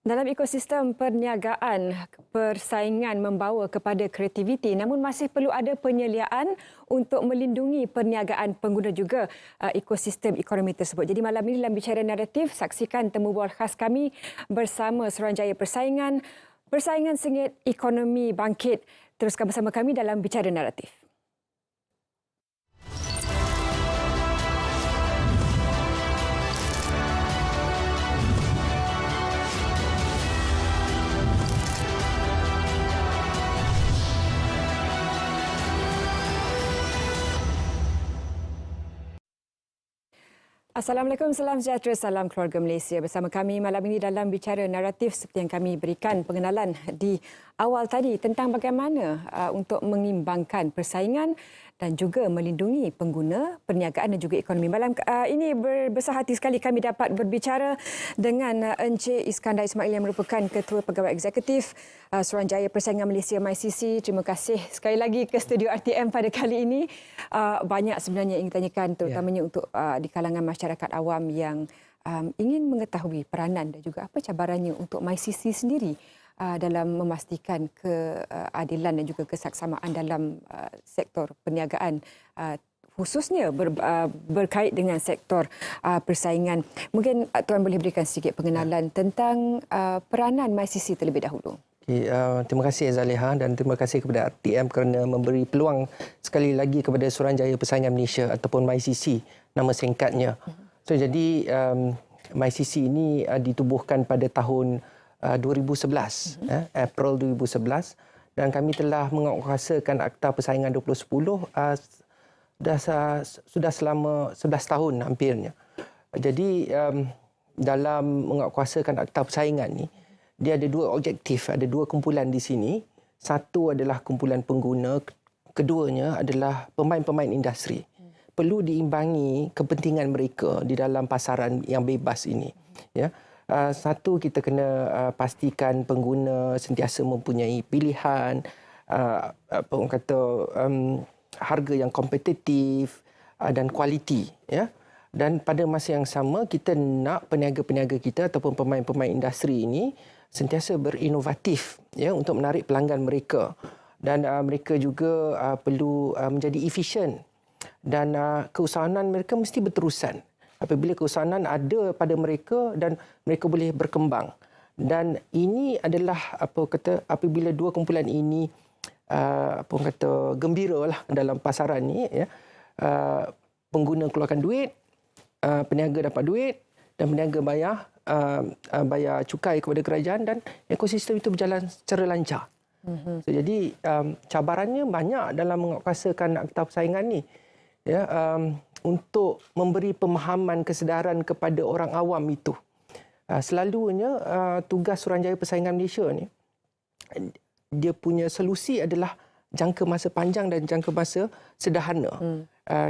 Dalam ekosistem perniagaan, persaingan membawa kepada kreativiti namun masih perlu ada penyeliaan untuk melindungi perniagaan pengguna juga ekosistem ekonomi tersebut. Jadi malam ini dalam Bicara Naratif, saksikan temu bual khas kami bersama Suruhanjaya Persaingan. Persaingan sengit, ekonomi bangkit. Teruskan bersama kami dalam Bicara Naratif. Assalamualaikum, salam sejahtera, salam keluarga Malaysia. Bersama kami malam ini dalam Bicara Naratif seperti yang kami berikan pengenalan di awal tadi tentang bagaimana untuk mengimbangkan persaingan dan juga melindungi pengguna, perniagaan dan juga ekonomi. Malam ini berbesar hati sekali kami dapat berbicara dengan Encik Iskandar Ismail yang merupakan Ketua Pegawai Eksekutif Suruhanjaya Persaingan Malaysia MyCC. Terima kasih sekali lagi ke studio RTM pada kali ini. Banyak sebenarnya yang ditanyakan terutamanya untuk di kalangan masyarakat awam yang ingin mengetahui peranan dan juga apa cabarannya untuk MyCC sendiri dalam memastikan keadilan dan juga kesaksamaan dalam sektor perniagaan, khususnya berkait dengan sektor persaingan. Mungkin Tuan boleh berikan sedikit pengenalan tentang peranan MyCC terlebih dahulu. Terima kasih Zaliha dan terima kasih kepada RTM kerana memberi peluang sekali lagi kepada Suruhanjaya Persaingan Malaysia ataupun MyCC, nama singkatnya. So jadi MyCC ini ditubuhkan pada tahun 2011, April 2011, dan kami telah menguatkuasakan Akta Persaingan 2010 sudah selama 11 tahun hampirnya. Jadi dalam menguatkuasakan Akta Persaingan ni, dia ada dua objektif, ada dua kumpulan di sini. Satu adalah kumpulan pengguna, keduanya adalah pemain-pemain industri. Perlu diimbangi kepentingan mereka di dalam pasaran yang bebas ini. Ya. Satu, kita kena pastikan pengguna sentiasa mempunyai pilihan, apa orang kata, harga yang kompetitif dan kualiti. Ya. Dan pada masa yang sama, kita nak peniaga-peniaga kita ataupun pemain-pemain industri ini sentiasa berinovatif ya, untuk menarik pelanggan mereka. Dan mereka juga perlu menjadi efisien. Dan keusahawanan mereka mesti berterusan. Apabila keusahawanan ada pada mereka dan mereka boleh berkembang. Dan ini adalah apabila dua kumpulan ini gembiralah dalam pasaran ni ya. Pengguna keluarkan duit, peniaga dapat duit dan peniaga bayar cukai kepada kerajaan dan ekosistem itu berjalan secara lancar. So, jadi cabarannya banyak dalam menguatkuasakan Akta Persaingan ni. Ya, untuk memberi pemahaman kesedaran kepada orang awam itu. Selalunya tugas Suruhanjaya Persaingan Malaysia ni, dia punya solusi adalah jangka masa panjang dan jangka masa sederhana.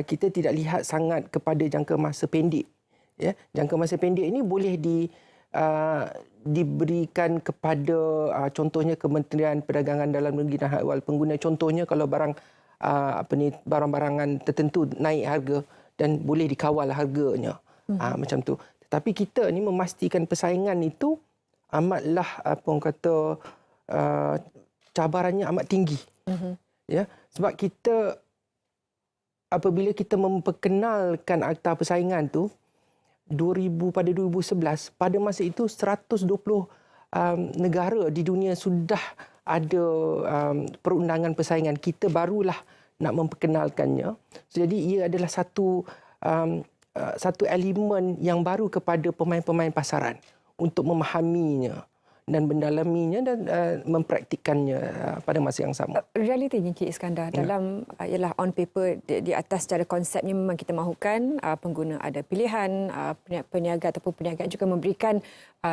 Kita tidak lihat sangat kepada jangka masa pendek. Ya, jangka masa pendek ini boleh diberikan kepada contohnya Kementerian Perdagangan Dalam Negeri dan Hak Ehwal Pengguna. Contohnya kalau barang-barangan tertentu naik harga dan boleh dikawal harganya. Macam tu. Tetapi kita ni memastikan persaingan itu amatlah cabarannya amat tinggi. Ya, sebab kita apabila kita memperkenalkan Akta Persaingan tu pada 2011, pada masa itu 120 negara di dunia sudah ada perundangan persaingan. Kita barulah nak memperkenalkannya. Jadi ia adalah satu elemen yang baru kepada pemain-pemain pasaran untuk memahaminya dan mendalaminya dan mempraktikkannya pada masa yang sama. Realitinya Encik Iskandar, dalam ialah on paper di atas secara konsepnya memang kita mahukan pengguna ada pilihan, peniaga ataupun perniagaan juga memberikan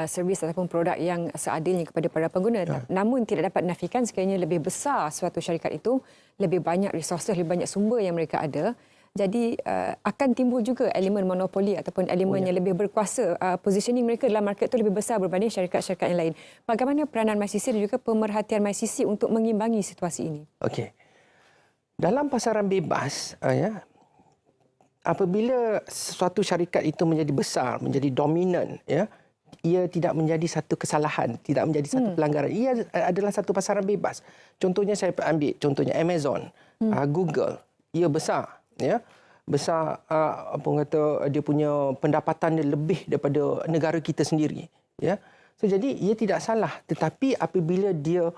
servis ataupun produk yang seadilnya kepada para pengguna. Namun tidak dapat nafikan sekiranya lebih besar suatu syarikat itu, lebih banyak resources, lebih banyak sumber yang mereka ada. Jadi akan timbul juga elemen monopoli ataupun elemen yang lebih berkuasa. Positioning mereka dalam market itu lebih besar berbanding syarikat-syarikat yang lain. Bagaimana peranan MyCC dan juga pemerhatian MyCC untuk mengimbangi situasi ini? Okey. Dalam pasaran bebas, apabila suatu syarikat itu menjadi besar, menjadi dominan, ya, ia tidak menjadi satu kesalahan, tidak menjadi satu pelanggaran. Ia adalah satu pasaran bebas. Contohnya saya ambil contohnya Amazon, Google, ia besar, ya. Besar apa orang kata dia punya pendapatan dia lebih daripada negara kita sendiri, ya. So jadi ia tidak salah, tetapi apabila dia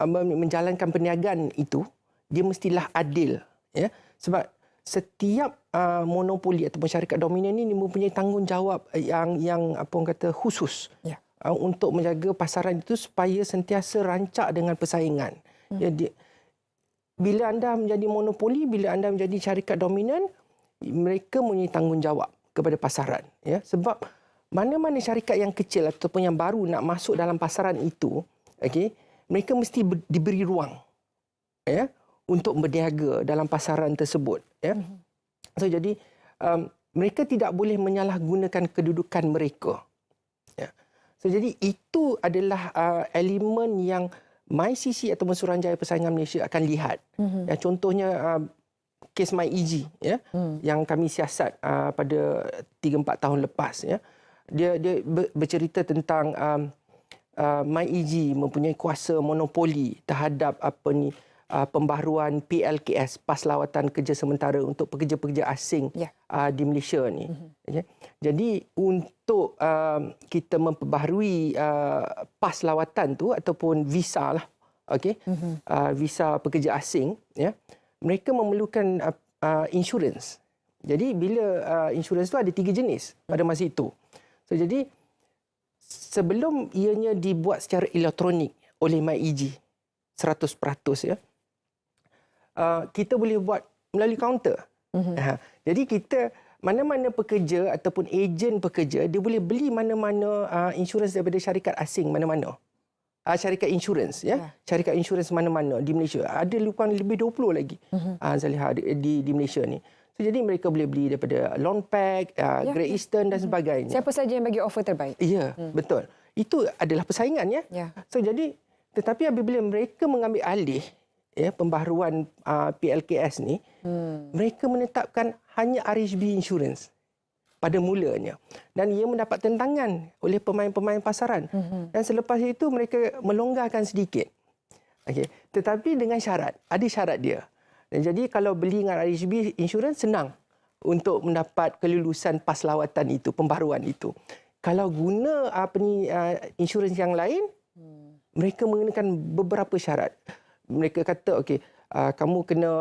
menjalankan perniagaan itu, dia mestilah adil, ya. Sebab setiap monopoli ataupun syarikat dominan ini mempunyai tanggungjawab yang apa orang kata khusus, ya, untuk menjaga pasaran itu supaya sentiasa rancak dengan persaingan. Ya, bila anda menjadi monopoli, bila anda menjadi syarikat dominan, mereka mempunyai tanggungjawab kepada pasaran, ya. Sebab mana-mana syarikat yang kecil ataupun yang baru nak masuk dalam pasaran itu, okey, mereka mesti diberi ruang, ya, untuk berniaga dalam pasaran tersebut, ya. So jadi mereka tidak boleh menyalahgunakan kedudukan mereka, ya. So jadi itu adalah elemen yang MyCC atau Suruhanjaya Persaingan Malaysia akan lihat. Ya, contohnya kes MyEG, ya, yang kami siasat pada 3-4 tahun lepas, ya. Dia bercerita tentang MyEG mempunyai kuasa monopoli terhadap pembaharuan PLKS, Pas Lawatan Kerja Sementara untuk pekerja-pekerja asing, ya, di Malaysia ni. Okay. Jadi untuk kita memperbaharui pas lawatan tu ataupun visa lah, okey, visa pekerja asing, ya, mereka memerlukan insurans. Jadi bila insurans tu ada 3 jenis pada masa itu. So jadi sebelum ianya dibuat secara elektronik oleh MyEG 100%, ya, kita boleh buat melalui kaunter. Jadi kita, mana-mana pekerja ataupun ejen pekerja, dia boleh beli mana-mana insurans daripada syarikat asing mana-mana. Syarikat insurans, ya. Syarikat insurans mana-mana di Malaysia. Ada lebih 20 lagi, Zaliha, di Malaysia ni. So, jadi mereka boleh beli daripada Loanpack, Great Eastern dan sebagainya. Siapa saja yang bagi offer terbaik. Ya, betul. Itu adalah persaingan, ya. So jadi, tetapi apabila mereka mengambil alih, ya, pembaharuan PLKS ni, mereka menetapkan hanya RHB Insurance pada mulanya. Dan ia mendapat tentangan oleh pemain-pemain pasaran. Dan selepas itu mereka melonggarkan sedikit. Okay. Tetapi dengan syarat, ada syarat dia. Dan jadi kalau beli dengan RHB Insurance, senang untuk mendapat kelulusan pas lawatan itu, pembaharuan itu. Kalau guna insurans yang lain, mereka mengenakan beberapa syarat. Mereka kata, okey, kamu kena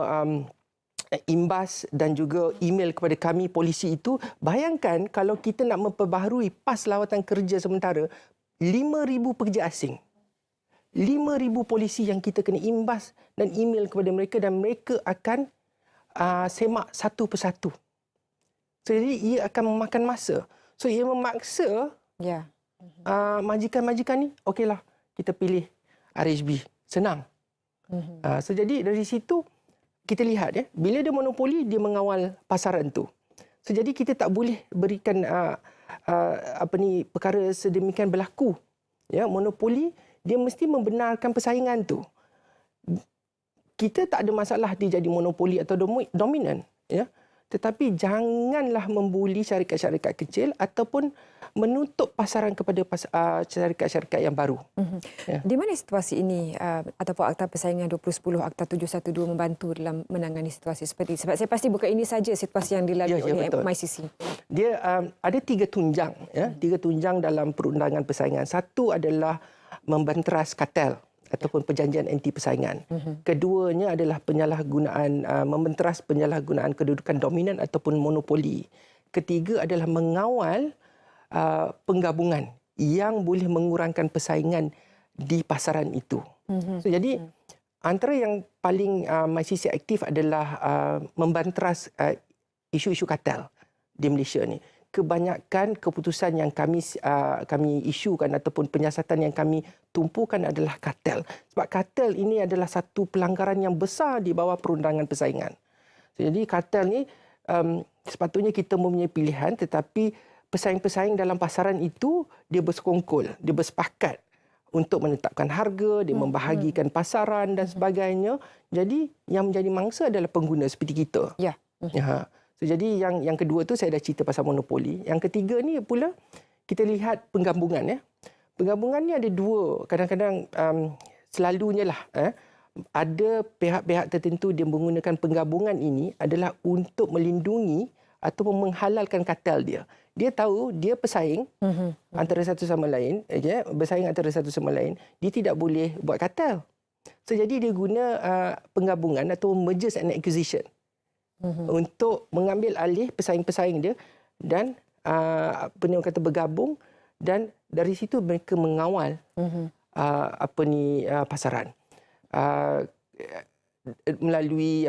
imbas dan juga email kepada kami polisi itu. Bayangkan kalau kita nak memperbaharui pas lawatan kerja sementara 5,000 pekerja asing. 5,000 polisi yang kita kena imbas dan email kepada mereka, dan mereka akan semak satu persatu. So, jadi ia akan memakan masa. So ia memaksa, ya, majikan-majikan ni, okeylah, kita pilih RHB. Senang. So jadi dari situ kita lihat, ya, bila dia monopoli, dia mengawal pasaran tu. So jadi kita tak boleh berikan perkara sedemikian berlaku. Ya, monopoli dia mesti membenarkan persaingan tu. Kita tak ada masalah dia jadi monopoli atau dominan, ya. Tetapi janganlah membuli syarikat-syarikat kecil ataupun menutup pasaran kepada syarikat-syarikat yang baru. Ya. Di mana situasi ini ataupun Akta Persaingan 2010, Akta 712 membantu dalam menangani situasi seperti ini? Sebab saya pasti bukan ini saja situasi yang dilalui oleh MyCC. Dia ada 3 tunjang, ya, 3 tunjang dalam perundangan persaingan. Satu adalah membenteras kartel ataupun perjanjian anti persaingan. Keduanya adalah penyalahgunaan, membenteras penyalahgunaan kedudukan dominan ataupun monopoli. Ketiga adalah mengawal penggabungan yang boleh mengurangkan persaingan di pasaran itu. So, jadi antara yang paling MyCC aktif adalah membenteras isu-isu kartel di Malaysia ni. Kebanyakan keputusan yang kami isukan ataupun penyiasatan yang kami tumpukan adalah kartel. Sebab kartel ini adalah satu pelanggaran yang besar di bawah perundangan persaingan. Jadi kartel ni sepatutnya kita mempunyai pilihan, tetapi pesaing-pesaing dalam pasaran itu dia bersekongkol, dia bersepakat untuk menetapkan harga, dia membahagikan pasaran dan sebagainya. Jadi yang menjadi mangsa adalah pengguna seperti kita. Ya. So, jadi yang kedua tu saya dah cerita pasal monopoli. Yang ketiga ni pula kita lihat penggabungan. Penggabungan ni ada dua. Kadang-kadang selalunya lah ada pihak-pihak tertentu dia menggunakan penggabungan ini adalah untuk melindungi ataupun menghalalkan kartel dia. Dia tahu dia pesaing antara satu sama lain, bersaing antara satu sama lain. Dia tidak boleh buat kartel. So, jadi dia guna penggabungan atau mergers and acquisition untuk mengambil alih pesaing-pesaing dia dan bergabung, dan dari situ mereka mengawal pasaran melalui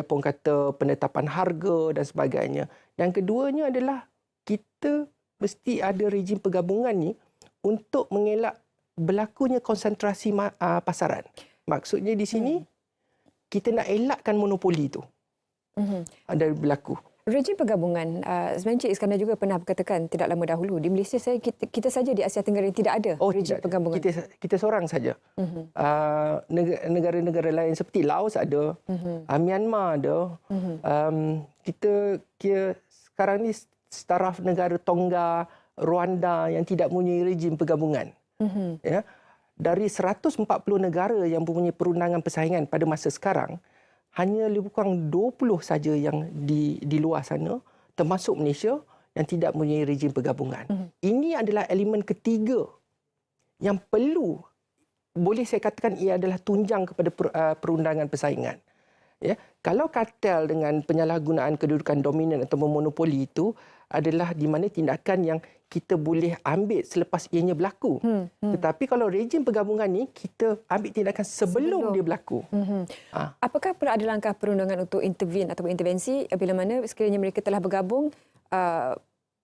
penetapan harga dan sebagainya. Dan keduanya adalah kita mesti ada rejim penggabungan ni untuk mengelak berlakunya konsentrasi pasaran. Maksudnya di sini kita nak elakkan monopoli itu ada berlaku. Rejim penggabungan, sebenarnya Encik Iskandar juga pernah berkatakan tidak lama dahulu di Malaysia kita saja di Asia Tenggara yang tidak ada rejim penggabungan. Kita seorang saja. Negara-negara lain seperti Laos ada, Myanmar ada. Kita sekarang ni setaraf negara Tonga, Rwanda yang tidak mempunyai rejim penggabungan. Ya. Dari 140 negara yang mempunyai perundangan persaingan pada masa sekarang, hanya lebih kurang 20 saja yang di luar sana, termasuk Malaysia, yang tidak mempunyai rejim penggabungan. Ini adalah elemen ketiga yang perlu, boleh saya katakan ia adalah tunjang kepada perundangan persaingan. Ya, kalau kartel dengan penyalahgunaan kedudukan dominan atau monopoli itu adalah di mana tindakan yang kita boleh ambil selepas ianya berlaku. Tetapi kalau rejim penggabungan ni kita ambil tindakan sebelum dia berlaku. Apakah perlu ada langkah perundangan untuk intervensi bila mana sekiranya mereka telah bergabung,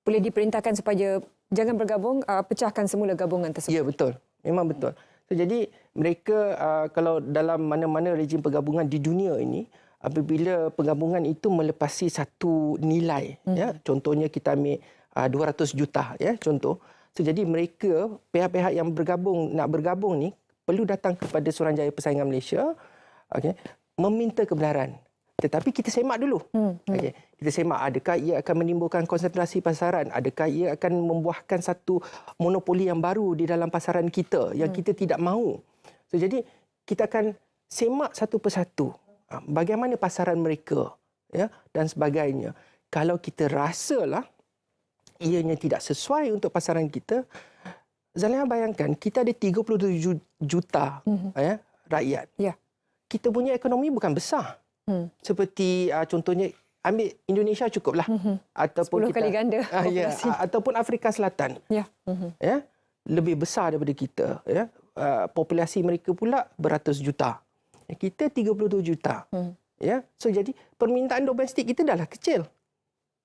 boleh diperintahkan supaya jangan bergabung, pecahkan semula gabungan tersebut? Ya, betul. Memang betul. So, jadi mereka kalau dalam mana-mana rejim penggabungan di dunia ini, apabila penggabungan itu melepasi satu nilai, ya, contohnya kita ambil 200 juta, ya, contoh. So, jadi mereka, pihak-pihak yang nak bergabung ni perlu datang kepada Suruhanjaya Persaingan Malaysia, meminta kebenaran. Tetapi kita semak dulu. Kita semak adakah ia akan menimbulkan konsentrasi pasaran, adakah ia akan membuahkan satu monopoli yang baru di dalam pasaran kita yang kita tidak mahu. So, jadi kita akan semak satu persatu bagaimana pasaran mereka, ya, dan sebagainya. Kalau kita rasalah ianya tidak sesuai untuk pasaran kita, Zaliha bayangkan kita ada 37 juta rakyat. Ya. Kita punya ekonomi bukan besar. Seperti contohnya ambil Indonesia cukuplah, ataupun 10 kali ganda ataupun Afrika Selatan. Ya. Ya, lebih besar daripada kita, ya. Populasi mereka pula beratus juta. Kita 37 juta. Ya. So, jadi permintaan domestik kita dah lah kecil.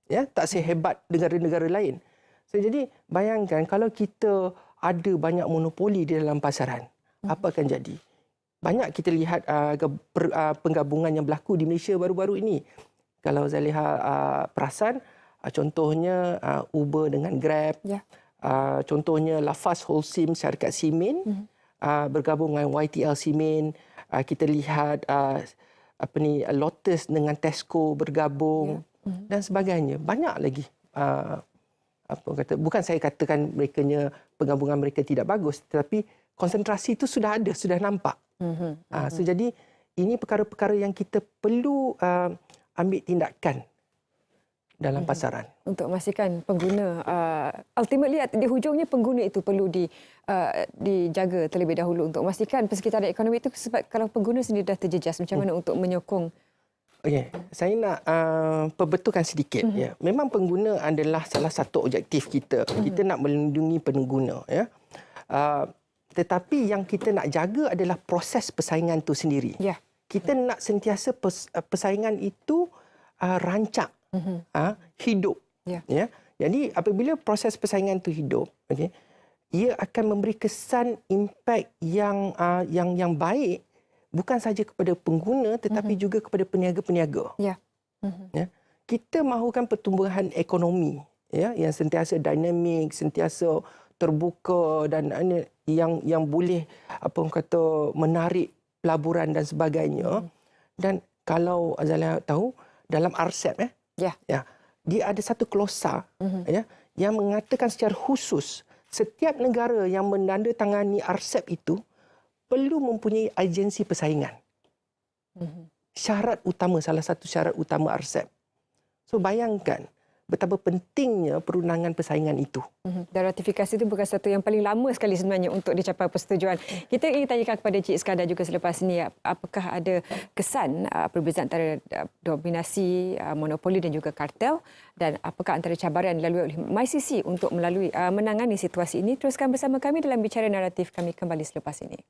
Ya, tak sehebat negara-negara lain. So, jadi bayangkan kalau kita ada banyak monopoli di dalam pasaran, apa akan jadi? Banyak kita lihat penggabungan yang berlaku di Malaysia baru-baru ini. Kalau Zaliha perasan, contohnya Uber dengan Grab, contohnya Lafaz Holcim syarikat Simin bergabung dengan YTL Simin. Kita lihat Lotus dengan Tesco bergabung dan sebagainya. Banyak lagi. Bukan saya katakan penggabungan mereka tidak bagus, tetapi konsentrasi itu sudah ada, sudah nampak. So, jadi ini perkara-perkara yang kita perlu ambil tindakan dalam pasaran untuk memastikan pengguna ultimately di hujungnya pengguna itu perlu dijaga terlebih dahulu untuk memastikan persekitaran ekonomi itu, sebab kalau pengguna sendiri dah terjejas, macam mana untuk menyokong? Okey, saya nak perbetulkan sedikit. Ya. Memang pengguna adalah salah satu objektif kita. Kita nak melindungi pengguna, ya. Tetapi yang kita nak jaga adalah proses persaingan itu sendiri. Ya. Kita nak sentiasa persaingan itu rancak, hidup. Ya. Jadi apabila proses persaingan itu hidup, ia akan memberi kesan impak yang baik bukan sahaja kepada pengguna tetapi juga kepada peniaga-peniaga. Ya. Ya. Kita mahukan pertumbuhan ekonomi, ya, yang sentiasa dinamik, sentiasa terbuka dan yang boleh menarik pelaburan dan sebagainya. Dan kalau Zaliha tahu dalam RCEP, dia ada satu klausa ya yang mengatakan secara khusus setiap negara yang menandatangani RCEP itu perlu mempunyai agensi persaingan. Syarat utama, salah satu syarat utama RCEP. So bayangkan betapa pentingnya perundangan persaingan itu. Dan ratifikasi itu bukan satu yang paling lama sekali sebenarnya untuk dicapai persetujuan. Kita ingin tanyakan kepada Cik Iskandar juga selepas ini, apakah ada kesan perbezaan antara dominasi, monopoli dan juga kartel, dan apakah antara cabaran dilalui oleh MyCC untuk menangani situasi ini. Teruskan bersama kami dalam Bicara Naratif, kami kembali selepas ini.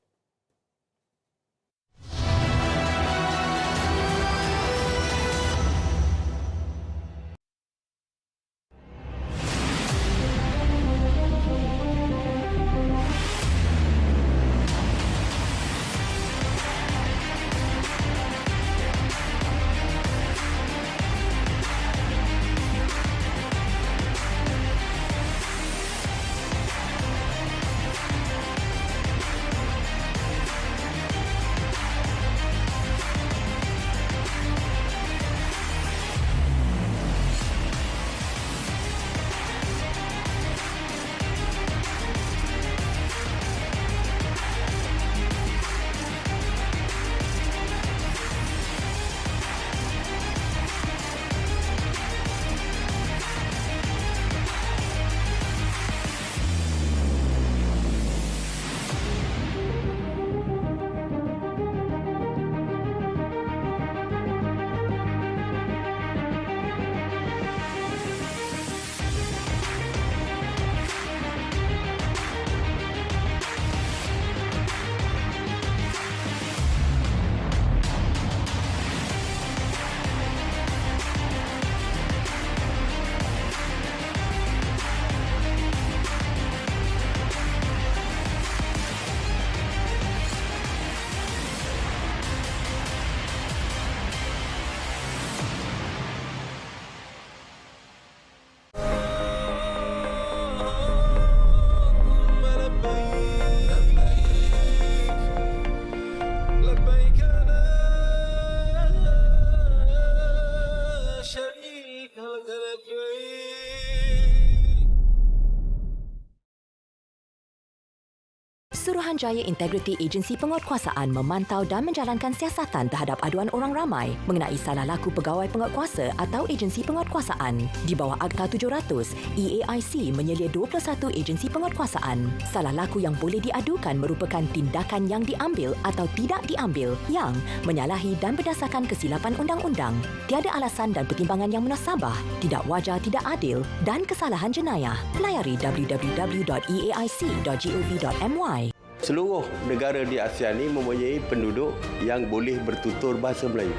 Suruhanjaya Integriti Agensi Penguatkuasaan memantau dan menjalankan siasatan terhadap aduan orang ramai mengenai salah laku pegawai penguatkuasa atau agensi penguatkuasaan. Di bawah Akta 700, EAIC menyelia 21 agensi penguatkuasaan. Salah laku yang boleh diadukan merupakan tindakan yang diambil atau tidak diambil yang menyalahi dan berdasarkan kesilapan undang-undang, tiada alasan dan pertimbangan yang munasabah, tidak wajar, tidak adil dan kesalahan jenayah. Layari www.eaic.gov.my. Seluruh negara di ASEAN ini mempunyai penduduk yang boleh bertutur bahasa Melayu.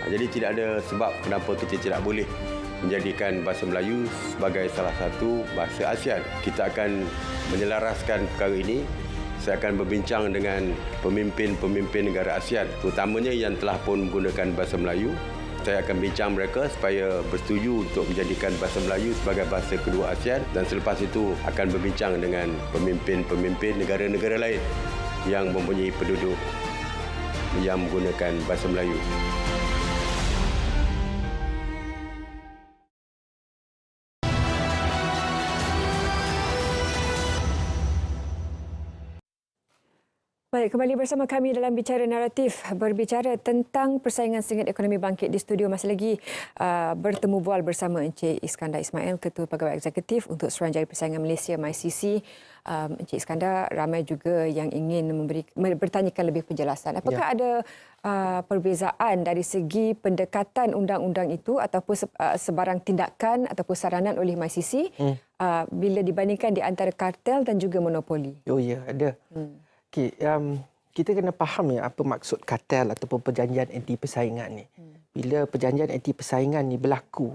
Jadi tidak ada sebab kenapa kita tidak boleh menjadikan bahasa Melayu sebagai salah satu bahasa ASEAN. Kita akan menyelaraskan perkara ini. Saya akan berbincang dengan pemimpin-pemimpin negara ASEAN, terutamanya yang telah pun menggunakan bahasa Melayu. Saya akan bincang mereka supaya bersetuju untuk menjadikan bahasa Melayu sebagai bahasa kedua ASEAN, dan selepas itu akan berbincang dengan pemimpin-pemimpin negara-negara lain yang mempunyai penduduk yang menggunakan bahasa Melayu. Baik, kembali bersama kami dalam Bicara Naratif, berbicara tentang persaingan sengit ekonomi bangkit. Di studio masih lagi bertemu bual bersama Encik Iskandar Ismail, Ketua Pegawai Eksekutif untuk Suruhanjaya Persaingan Malaysia MyCC. Encik Iskandar, ramai juga yang ingin bertanyakan lebih penjelasan. Apakah ada perbezaan dari segi pendekatan undang-undang itu ataupun sebarang tindakan ataupun saranan oleh MyCC bila dibandingkan di antara kartel dan juga monopoli? Oh ya, ada. Okay, kita kena faham ya apa maksud kartel ataupun perjanjian anti persaingan ni. Bila perjanjian anti persaingan ni berlaku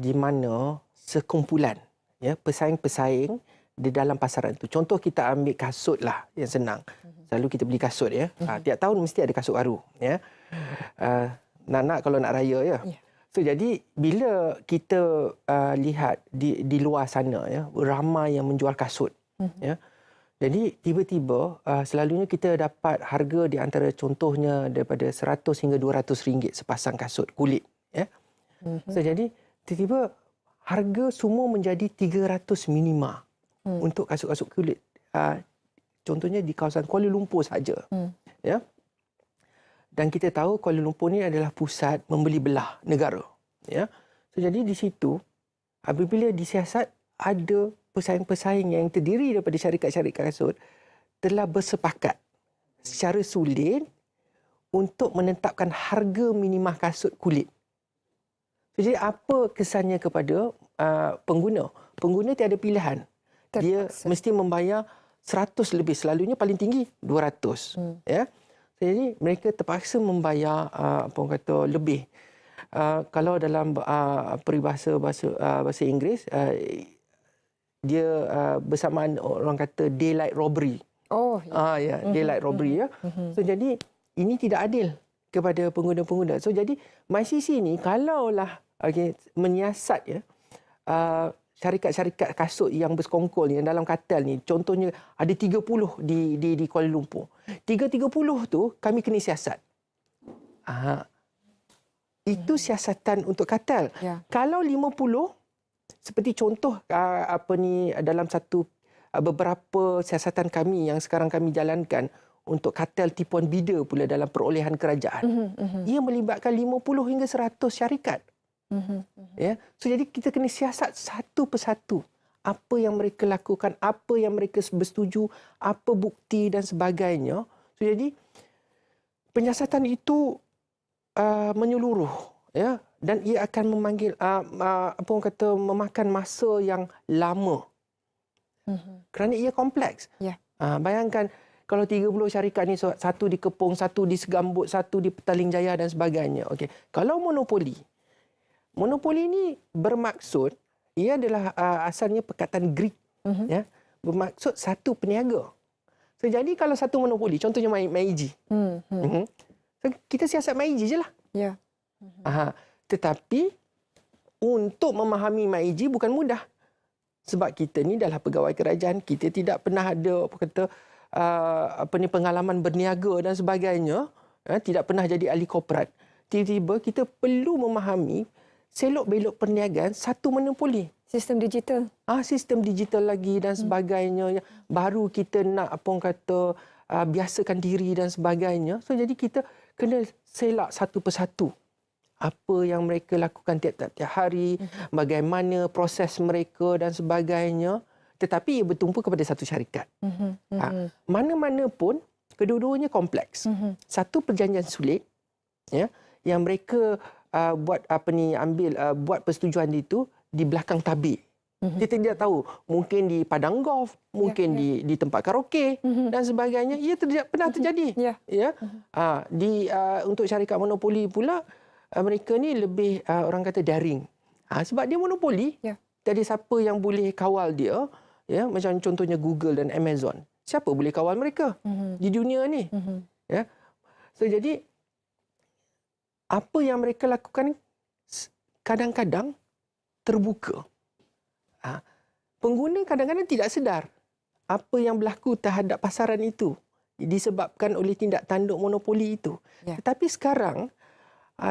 di mana sekumpulan ya pesaing-pesaing di dalam pasaran tu. Contoh kita ambil kasut lah yang senang. Selalu kita beli kasut ya. Tiap tahun mesti ada kasut baru ya. Nak-nak kalau nak raya ya. So jadi bila kita lihat di luar sana ya, ramai yang menjual kasut ya. Jadi tiba-tiba selalunya kita dapat harga di antara contohnya daripada 100 hingga 200 ringgit sepasang kasut kulit ya. So jadi tiba-tiba harga semua menjadi 300 minima untuk kasut-kasut kulit. Contohnya di kawasan Kuala Lumpur saja. Ya. Dan kita tahu Kuala Lumpur ni adalah pusat membeli belah negara. Ya. So, jadi di situ apabila disiasat, ada pesaing-pesaing yang terdiri daripada syarikat-syarikat kasut telah bersepakat secara sulit untuk menetapkan harga minimah kasut kulit. Jadi apa kesannya kepada pengguna? Pengguna tiada pilihan. Dia mesti membayar 100 lebih. Selalunya paling tinggi 200. Ya. Jadi mereka terpaksa membayar apa orang kata lebih. Kalau dalam peribahasa bahasa Inggeris, dia bersamaan orang kata daylight robbery. Oh, ya, daylight robbery ya. So jadi ini tidak adil kepada pengguna-pengguna. So jadi MyCC ni kalaulah menyiasat ya syarikat-syarikat kasut yang bersekongkol yang dalam kartel ni, contohnya ada 30 di Kuala Lumpur. 30 tu kami kena siasat. Itu siasatan untuk kartel. Ya. Kalau 50 seperti contoh dalam beberapa siasatan kami yang sekarang kami jalankan untuk kartel tipuan bida pula dalam perolehan kerajaan. Ia melibatkan 50 hingga 100 syarikat. Ya. So jadi kita kena siasat satu persatu apa yang mereka lakukan, apa yang mereka bersetuju, apa bukti dan sebagainya. So jadi penyiasatan itu menyeluruh, ya, dan ia akan memanggil apa orang kata memakan masa yang lama. Kerana ia kompleks. Ya. Bayangkan kalau 30 syarikat ni, satu di Kepong, satu di Segambut, satu di Petaling Jaya dan sebagainya. Okey. Kalau monopoli ni bermaksud, ia adalah asalnya perkataan Greek, ya, bermaksud satu peniaga. So, jadi kalau satu monopoli, contohnya Meiji. So, kita siasat Meiji je lah. Ya. Tetapi untuk memahami Meiji bukan mudah. Sebab kita ni adalah pegawai kerajaan, kita tidak pernah ada pengalaman berniaga dan sebagainya, tidak pernah jadi ahli korporat. Tiba-tiba kita perlu memahami selok-belok perniagaan satu monopoli. Sistem digital. Sistem digital lagi dan sebagainya. Baru kita nak apa orang kata biasakan diri dan sebagainya. So jadi kita kena selak satu persatu apa yang mereka lakukan tiap-tiap hari, bagaimana proses mereka dan sebagainya. Tetapi ia bertumpu kepada satu syarikat. Mana-mana pun kedua-duanya kompleks. Satu perjanjian sulit, ya, yang mereka buat persetujuan itu di belakang tabir. Kita tidak tahu, mungkin di padang golf, mungkin di tempat karaoke dan sebagainya. Ia tidak pernah terjadi. Ya. Untuk syarikat monopoli pula, mereka ni lebih orang kata daring. Sebab dia monopoli, tak ada siapa yang boleh kawal dia. Ya, macam contohnya Google dan Amazon. Siapa boleh kawal mereka di dunia ni? Ya. So jadi apa yang mereka lakukan kadang-kadang terbuka. Pengguna kadang-kadang tidak sedar apa yang berlaku terhadap pasaran itu disebabkan oleh tindak tanduk monopoli itu. Tetapi sekarang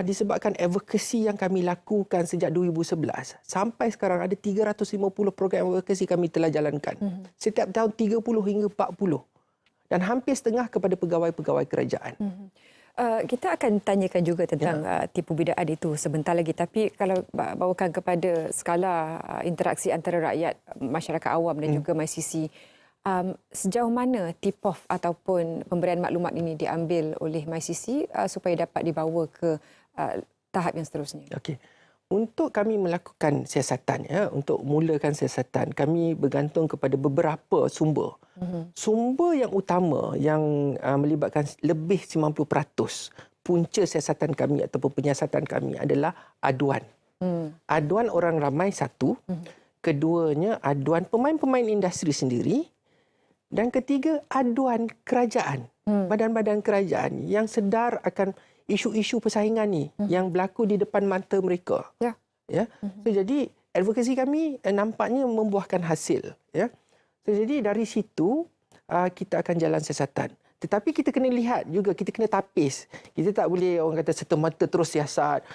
disebabkan advokasi yang kami lakukan sejak 2011 sampai sekarang ada 350 program advokasi kami telah jalankan. Setiap tahun 30 hingga 40 dan hampir setengah kepada pegawai-pegawai kerajaan. Kita akan tanyakan juga tentang tipu bidaan itu sebentar lagi. Tapi kalau bawakan kepada skala interaksi antara rakyat, masyarakat awam dan juga MyCC, sejauh mana tip-off ataupun pemberian maklumat ini diambil oleh MyCC supaya dapat dibawa ke tahap yang seterusnya? Okey. Untuk kami melakukan siasatan, ya, untuk mulakan siasatan, kami bergantung kepada beberapa sumber. Sumber yang utama yang melibatkan lebih 90% punca siasatan kami ataupun penyiasatan kami adalah aduan. Aduan orang ramai satu, keduanya aduan pemain-pemain industri sendiri, dan ketiga aduan kerajaan, badan-badan kerajaan yang sedar akan isu-isu persaingan ni yang berlaku di depan mata mereka. Ya. So jadi advokasi kami nampaknya membuahkan hasil, ya. So jadi dari situ kita akan jalan siasatan. Tetapi kita kena lihat juga, kita kena tapis. Kita tak boleh orang kata serta-merta terus siasat.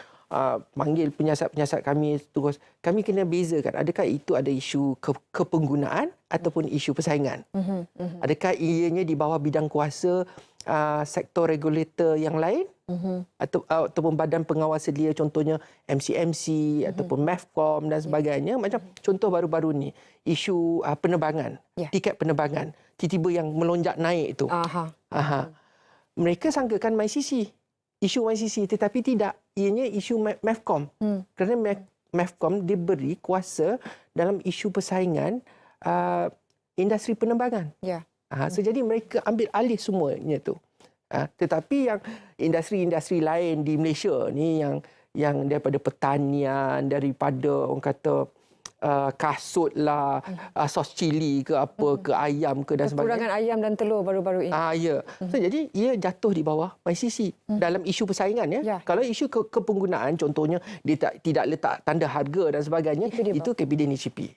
panggil penyiasat-penyiasat kami terus, kami kena bezakan adakah itu ada isu kepenggunaan ataupun isu persaingan. Adakah ianya di bawah bidang kuasa sektor regulator yang lain ataupun badan pengawas sedia, contohnya MCMC ataupun MEFCOM dan sebagainya. Macam contoh baru-baru ni isu penerbangan, tiket penerbangan tiba-tiba yang melonjak naik itu. Mereka sangkakan MyCC, isu MyCC, tetapi tidak, ianya isu MEFCOM. Kerana MEFCOM diberi kuasa dalam isu persaingan industri penerbangan. So, jadi mereka ambil alih semuanya tu. Tetapi yang industri-industri lain di Malaysia ni yang daripada pertanian, daripada orang kata kasut lah, sos cili ke apa ke ayam ke dan sebagainya. Kekurangan ayam dan telur baru-baru ini. Ya. So, jadi ia jatuh di bawah MyCC dalam isu persaingan ya. Kalau isu kepenggunaan, contohnya dia tidak letak tanda harga dan sebagainya, itu Kabinet NCP.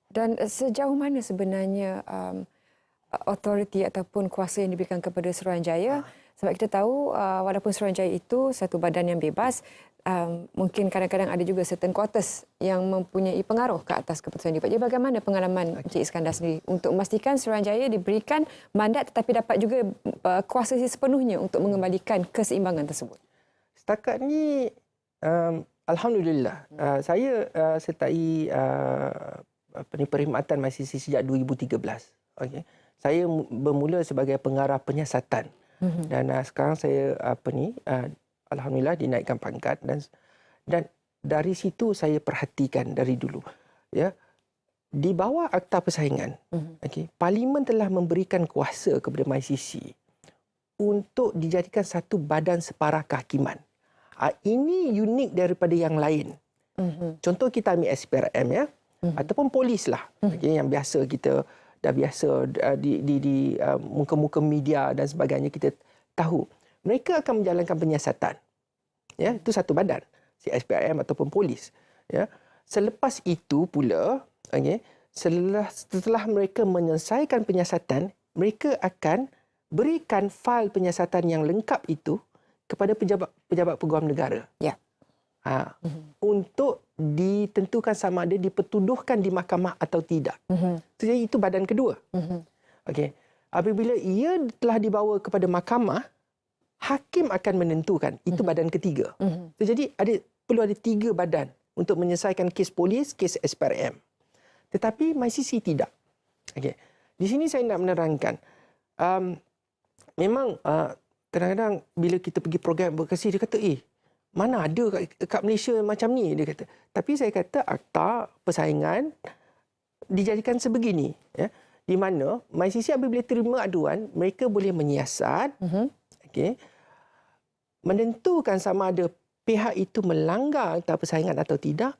Dan sejauh mana sebenarnya autoriti ataupun kuasa yang diberikan kepada Suruhanjaya? Sebab kita tahu walaupun Suruhanjaya itu satu badan yang bebas, mungkin kadang-kadang ada juga certain quarters yang mempunyai pengaruh ke atas keputusan ini. Jadi bagaimana pengalaman Encik Iskandar sendiri untuk memastikan Suruhanjaya diberikan mandat tetapi dapat juga kuasa sepenuhnya untuk mengembalikan keseimbangan tersebut? Setakat ni alhamdulillah saya sertai perkhidmatan MyCC sejak 2013. Okey. Saya bermula sebagai pengarah penyiasatan. Dan sekarang saya alhamdulillah dinaikkan pangkat dan dari situ saya perhatikan dari dulu ya, di bawah Akta Persaingan Parlimen telah memberikan kuasa kepada MyCC untuk dijadikan satu badan separah kehakiman. Ini unik daripada yang lain. Contoh kita ambil SPRM ya, ataupun polis lah, yang biasa kita dah biasa di muka-muka media dan sebagainya kita tahu. Mereka akan menjalankan penyiasatan. Ya, itu satu badan, si SPRM ataupun polis. Ya. Selepas itu pula, setelah mereka menyelesaikan penyiasatan, mereka akan berikan fail penyiasatan yang lengkap itu kepada pejabat peguam negara. Untuk ditentukan sama ada dipertuduhkan di mahkamah atau tidak. Jadi itu badan kedua. Apabila ia telah dibawa kepada mahkamah, hakim akan menentukan. Itu badan ketiga. Jadi perlu ada 3 badan untuk menyelesaikan kes polis, kes SPRM. Tetapi MyCC tidak. Di sini saya nak menerangkan. Memang kadang-kadang bila kita pergi program advokasi, dia kata, mana ada kat Malaysia macam ni, dia kata. Tapi saya kata Akta Persaingan dijadikan sebegini, ya, di mana MyCC apabila terima aduan, mereka boleh menyiasat, menentukan sama ada pihak itu melanggar Akta Persaingan atau tidak,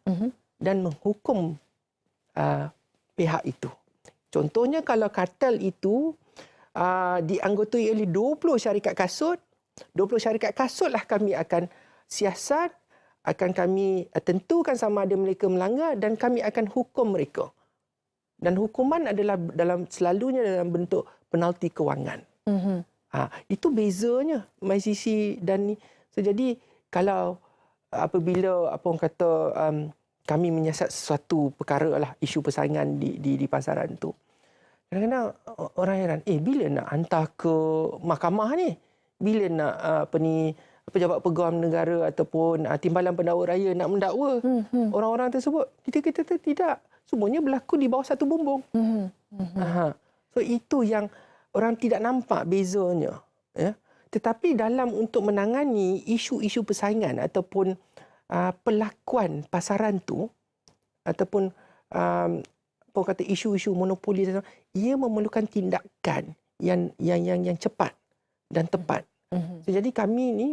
dan menghukum pihak itu. Contohnya kalau kartel itu dianggotoi oleh 20 syarikat kasut, 20 syarikat kasutlah kami akan siasat, akan kami tentukan sama ada mereka melanggar dan kami akan hukum mereka. Dan hukuman adalah selalunya dalam bentuk penalti kewangan. Itu bezanya MyCC dan ni. So, jadi kalau apabila orang kata kami menyiasat sesuatu perkara lah, isu persaingan di pasaran tu, kadang-kadang orang heran, bila nak hantar ke mahkamah ni? Bila nak pejabat peguam negara ataupun timbalan pendakwa raya nak mendakwa orang-orang tersebut? Kita tidak. Semuanya berlaku di bawah satu bumbung. So itu yang orang tidak nampak bezanya. Ya? Tetapi dalam untuk menangani isu-isu persaingan ataupun pelakuan pasaran tu, ataupun apa kata isu-isu monopoli, ia memerlukan tindakan yang cepat dan tepat. So, jadi kami ni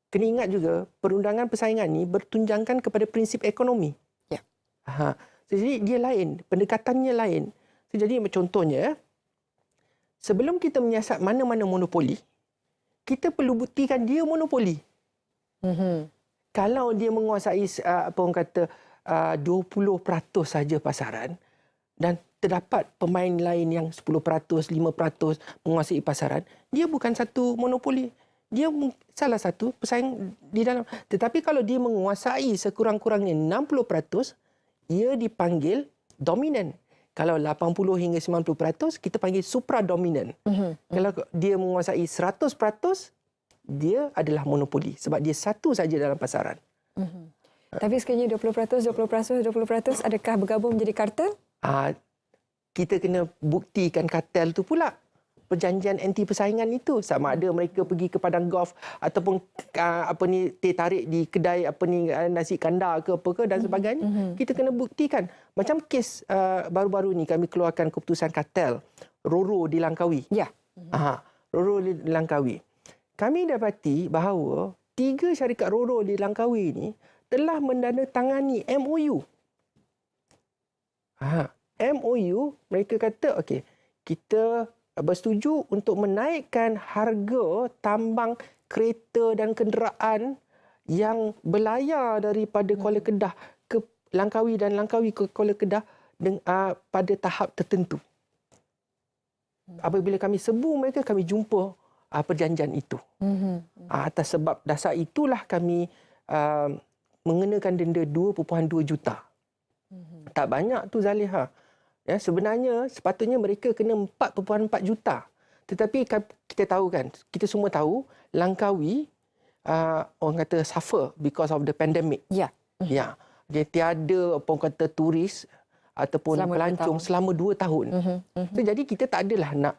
kena ingat juga perundangan persaingan ni bertunjangkan kepada prinsip ekonomi. So, jadi dia lain, pendekatannya lain. So, jadi contohnya, sebelum kita menyiasat mana-mana monopoli, kita perlu buktikan dia monopoli. Kalau dia menguasai apa orang kata 20% saja pasaran dan terdapat pemain lain yang 10%, 5% menguasai pasaran, dia bukan satu monopoli. dia salah satu pesaing di dalam. Tetapi kalau dia menguasai sekurang-kurangnya 60%, ia dipanggil dominan. Kalau 80 hingga 90%, kita panggil supra-dominan. Kalau dia menguasai 100%, dia adalah monopoli sebab dia satu saja dalam pasaran. Tapi sekiranya 20%, 20%, adakah bergabung menjadi kartel? Kita kena buktikan kartel tu pula. Perjanjian anti persaingan itu, sama ada mereka pergi ke padang golf ataupun teh tarik di kedai nasi kandar ke apa ke dan sebagainya. Kita kena buktikan. Macam kes baru-baru ni kami keluarkan keputusan kartel Roro di Langkawi. Ya. Roro di Langkawi. Kami dapati bahawa 3 syarikat Roro di Langkawi ni telah mendandatangani MOU. MOU, mereka kata okey, kita bersetuju untuk menaikkan harga tambang kereta dan kenderaan yang berlayar daripada Kuala Kedah ke Langkawi dan Langkawi ke Kuala Kedah pada tahap tertentu. Apabila kami sebut mereka, kami jumpa perjanjian itu. Atas sebab dasar itulah kami mengenakan denda 2.2 juta. Tak banyak tu Zaliha. Ya, sebenarnya sepatutnya mereka kena 4.4 juta. Tetapi kita tahu kan, kita semua tahu Langkawi orang kata suffer because of the pandemic. Ya. Ya. Dia tiada kata turis ataupun pelancong selama 2 tahun. Jadi kita tak adalah nak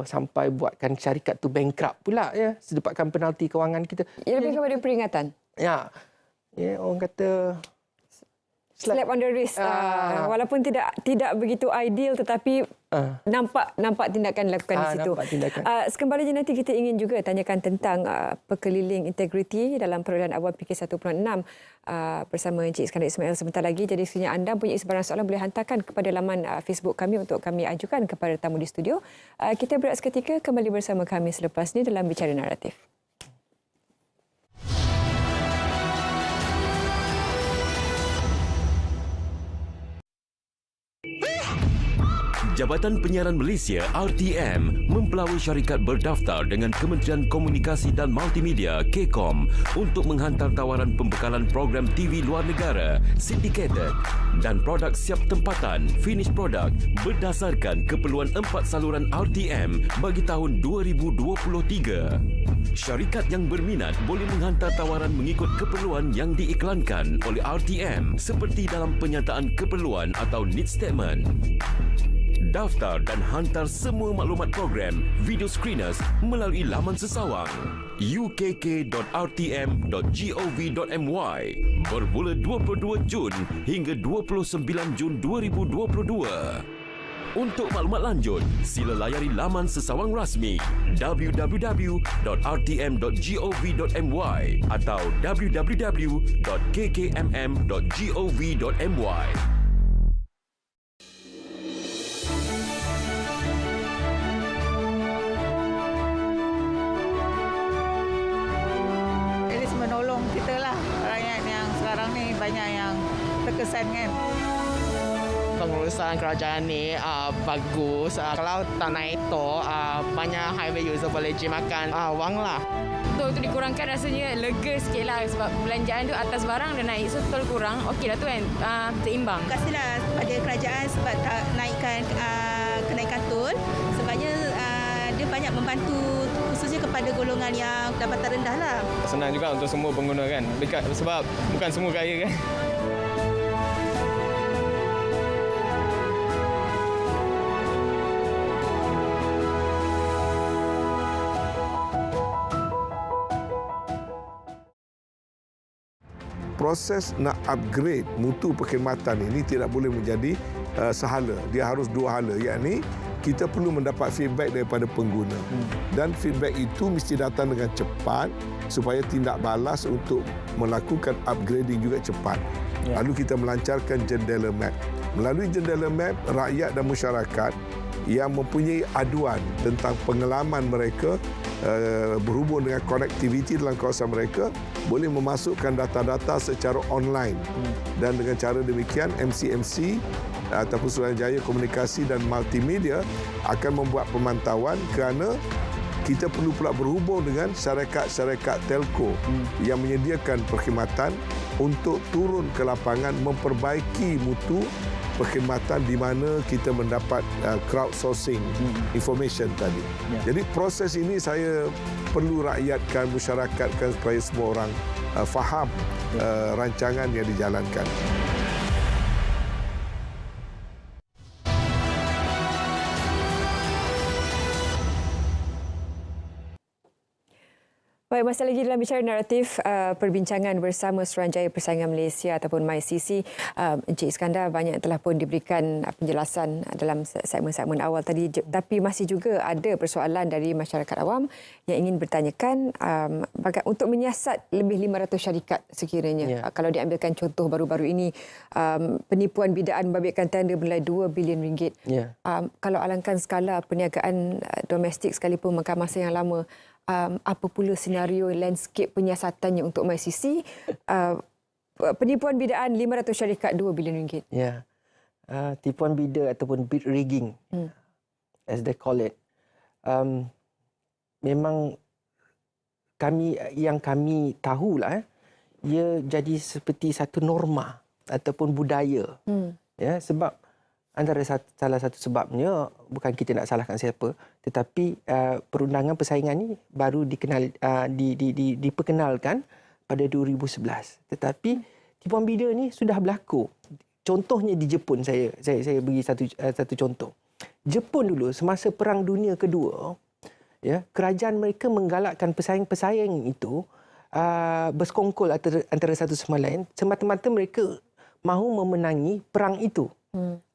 sampai buatkan syarikat tu bankrupt pula ya, sedapatkan penalti kewangan kita. Ia lebih kepada peringatan. Ya. Ya, orang kata slap on the wrist. Walaupun tidak begitu ideal, tetapi nampak tindakan dilakukan di situ. Sekembalinya nanti kita ingin juga tanyakan tentang pekeliling integriti dalam perolehan awam PK 1.6 bersama Encik Iskandar Ismail sebentar lagi. Jadi sekiranya anda punya sebarang soalan boleh hantarkan kepada laman Facebook kami untuk kami ajukan kepada tamu di studio. Kita berehat seketika, kembali bersama kami selepas ini dalam Bicara Naratif. Jabatan Penyiaran Malaysia RTM mempelawai syarikat berdaftar dengan Kementerian Komunikasi dan Multimedia KCOM untuk menghantar tawaran pembekalan program TV luar negara, syndicated dan produk siap tempatan, finished product berdasarkan keperluan 4 saluran RTM bagi tahun 2023. Syarikat yang berminat boleh menghantar tawaran mengikut keperluan yang diiklankan oleh RTM seperti dalam penyataan keperluan atau need statement. Daftar dan hantar semua maklumat program video screeners melalui laman sesawang ukk.rtm.gov.my bermula 22 Jun hingga 29 Jun 2022. Untuk maklumat lanjut, sila layari laman sesawang rasmi www.rtm.gov.my atau www.kkmm.gov.my. Menolong kita lah, rakyat yang sekarang ni banyak yang terkesan kan. Pengurusan kerajaan ni bagus. Kalau tak naik tu, banyak highway user boleh makan wang lah. Tol tu dikurangkan rasanya lega sikit lah sebab belanjaan tu atas barang dah naik. So tol kurang, okey dah tu kan, seimbang. Terima kasihlah pada kerajaan sebab tak naikkan kenaikan tol. Sebabnya dia banyak membantu khususnya kepada golongan yang pendapatan rendah lah. Senang juga untuk semua pengguna kan, sebab bukan semua kaya kan. Proses nak upgrade mutu perkhidmatan ini tidak boleh menjadi sehala. Dia harus dua hala, yakni kita perlu mendapat feedback daripada pengguna. Dan feedback itu mesti datang dengan cepat supaya tindak balas untuk melakukan upgrading juga cepat. Lalu kita melancarkan jendela map. Melalui jendela map, rakyat dan masyarakat yang mempunyai aduan tentang pengalaman mereka berhubung dengan konektiviti dalam kawasan mereka boleh memasukkan data-data secara online. Dan dengan cara demikian MCMC ataupun Suruhanjaya Komunikasi dan Multimedia akan membuat pemantauan kerana kita perlu pula berhubung dengan syarikat-syarikat telco yang menyediakan perkhidmatan untuk turun ke lapangan memperbaiki mutu perkhidmatan di mana kita mendapat crowdsourcing information tadi. Jadi proses ini saya perlu rakyatkan, musyarakatkan supaya semua orang faham rancangan yang dijalankan. Baik, masih lagi dalam bicara naratif perbincangan bersama Suruhanjaya Persaingan Malaysia ataupun MyCC. Encik Iskandar banyak telah pun diberikan penjelasan dalam segmen-segmen awal tadi, tapi masih juga ada persoalan dari masyarakat awam yang ingin bertanyakan untuk menyiasat lebih 500 syarikat sekiranya. Kalau diambilkan contoh baru-baru ini, penipuan bidaan membabitkan tender bernilai 2 bilion ringgit. Kalau alangkan skala perniagaan domestik sekalipun makan masa yang lama, apa pula senario landscape penyiasatannya untuk MyCC? Penipuan bidaan 500 syarikat 2 bilion ringgit. Ya. Tipuan bida ataupun bid rigging, as they call it. Memang kami tahulah, ia jadi seperti satu norma ataupun budaya. Ya, sebab salah satu sebabnya bukan kita nak salahkan siapa, tetapi perundangan persaingan ni baru diperkenalkan pada 2011. Tetapi tipuan bida ni sudah berlaku. Contohnya di Jepun, saya bagi satu contoh. Jepun dulu semasa Perang Dunia Kedua, ya, kerajaan mereka menggalakkan pesaing-pesaing itu bersekongkol antara satu sama lain semata-mata mereka mahu memenangi perang itu.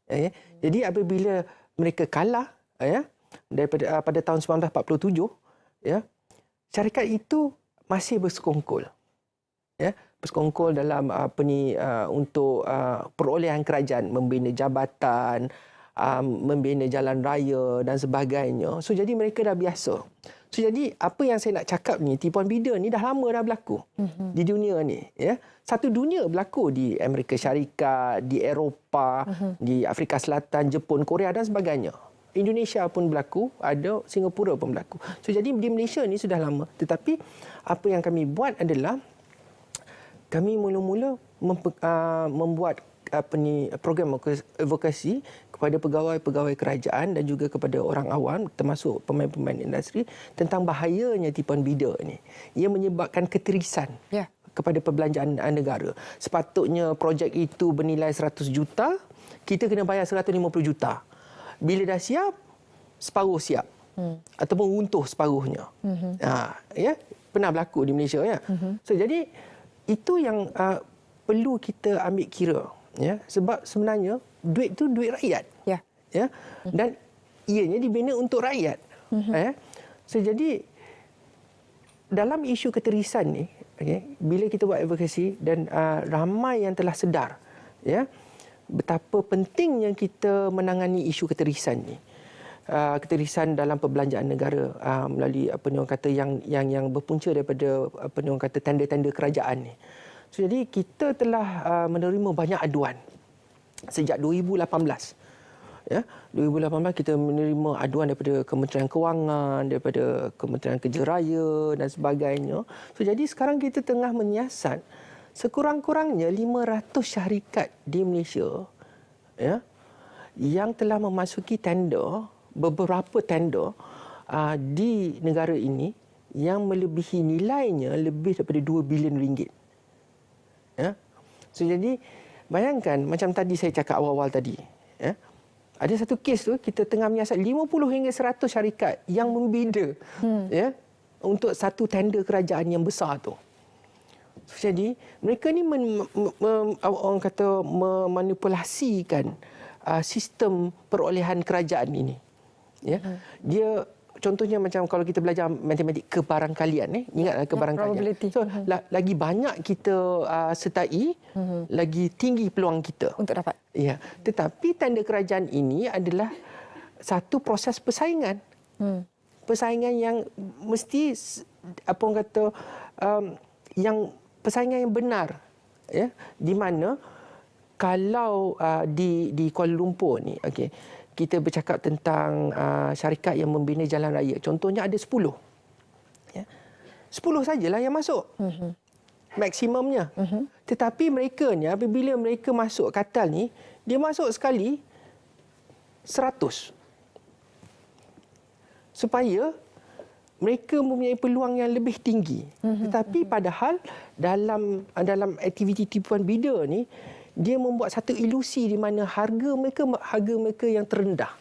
Ya. Jadi apabila mereka kalah, ya, pada tahun 1947, ya, syarikat itu masih bersekongkol, ya, bersekongkol dalam untuk perolehan kerajaan, membina jabatan, membina jalan raya dan sebagainya. So jadi mereka dah biasa. So jadi apa yang saya nak cakap ni, tipuan bida ni dah lama dah berlaku di dunia ni, ya. Satu dunia berlaku di Amerika Syarikat, di Eropah, di Afrika Selatan, Jepun, Korea dan sebagainya. Indonesia pun berlaku, ada, Singapura pun berlaku. So jadi di Malaysia ni sudah lama. Tetapi apa yang kami buat adalah kami mula-mula membuat program advokasi kepada pegawai-pegawai kerajaan dan juga kepada orang awam termasuk pemain-pemain industri tentang bahayanya tipuan bida ni. Ia menyebabkan keterisan kepada perbelanjaan negara. Sepatutnya projek itu bernilai 100 juta, kita kena bayar 150 juta. Bila dah siap, separuh siap. Ataupun runtuh separuhnya. Ya, pernah berlaku di Malaysia, ya. So jadi itu yang perlu kita ambil kira, ya, sebab sebenarnya duit tu duit rakyat, ya, dan ianya dibina untuk rakyat, ya. So jadi dalam isu keterisan ni, bila kita buat advokasi dan ramai yang telah sedar, ya, betapa pentingnya kita menangani isu keterisan ni, keterisan dalam perbelanjaan negara melalui yang berpunca daripada tender-tender kerajaan ni. So, jadi kita telah menerima banyak aduan sejak 2018. Ya, 2018 kita menerima aduan daripada Kementerian Kewangan, daripada Kementerian Kerja Raya dan sebagainya. So, jadi sekarang kita tengah menyiasat sekurang-kurangnya 500 syarikat di Malaysia, ya, yang telah memasuki tender, beberapa tender di negara ini yang melebihi nilainya lebih daripada 2 bilion ringgit. Ya. So jadi bayangkan macam tadi saya cakap awal-awal tadi, ya. Ada satu kes tu kita tengah menyiasat 50 hingga 100 syarikat yang membida, ya, untuk satu tender kerajaan yang besar tu. So, jadi mereka ni orang kata memanipulasikan sistem perolehan kerajaan ini. Ya. Dia contohnya macam kalau kita belajar matematik kebarangkalian, ingatlah kebarangkalian. So lagi banyak kita sertai, lagi tinggi peluang kita untuk dapat. Ya, tetapi tender kerajaan ini adalah satu proses persaingan. Persaingan yang mesti yang persaingan yang benar, ya, di mana kalau di Kuala Lumpur ni, okey, kita bercakap tentang syarikat yang membina jalan raya. Contohnya ada 10. Ya. 10 sajalah yang masuk. Maksimumnya. Tetapi mereka ni apabila mereka masuk katal ni, dia masuk sekali 100. Supaya mereka mempunyai peluang yang lebih tinggi. Tetapi padahal dalam aktiviti tipuan bida ni, dia membuat satu ilusi di mana harga mereka yang terendah.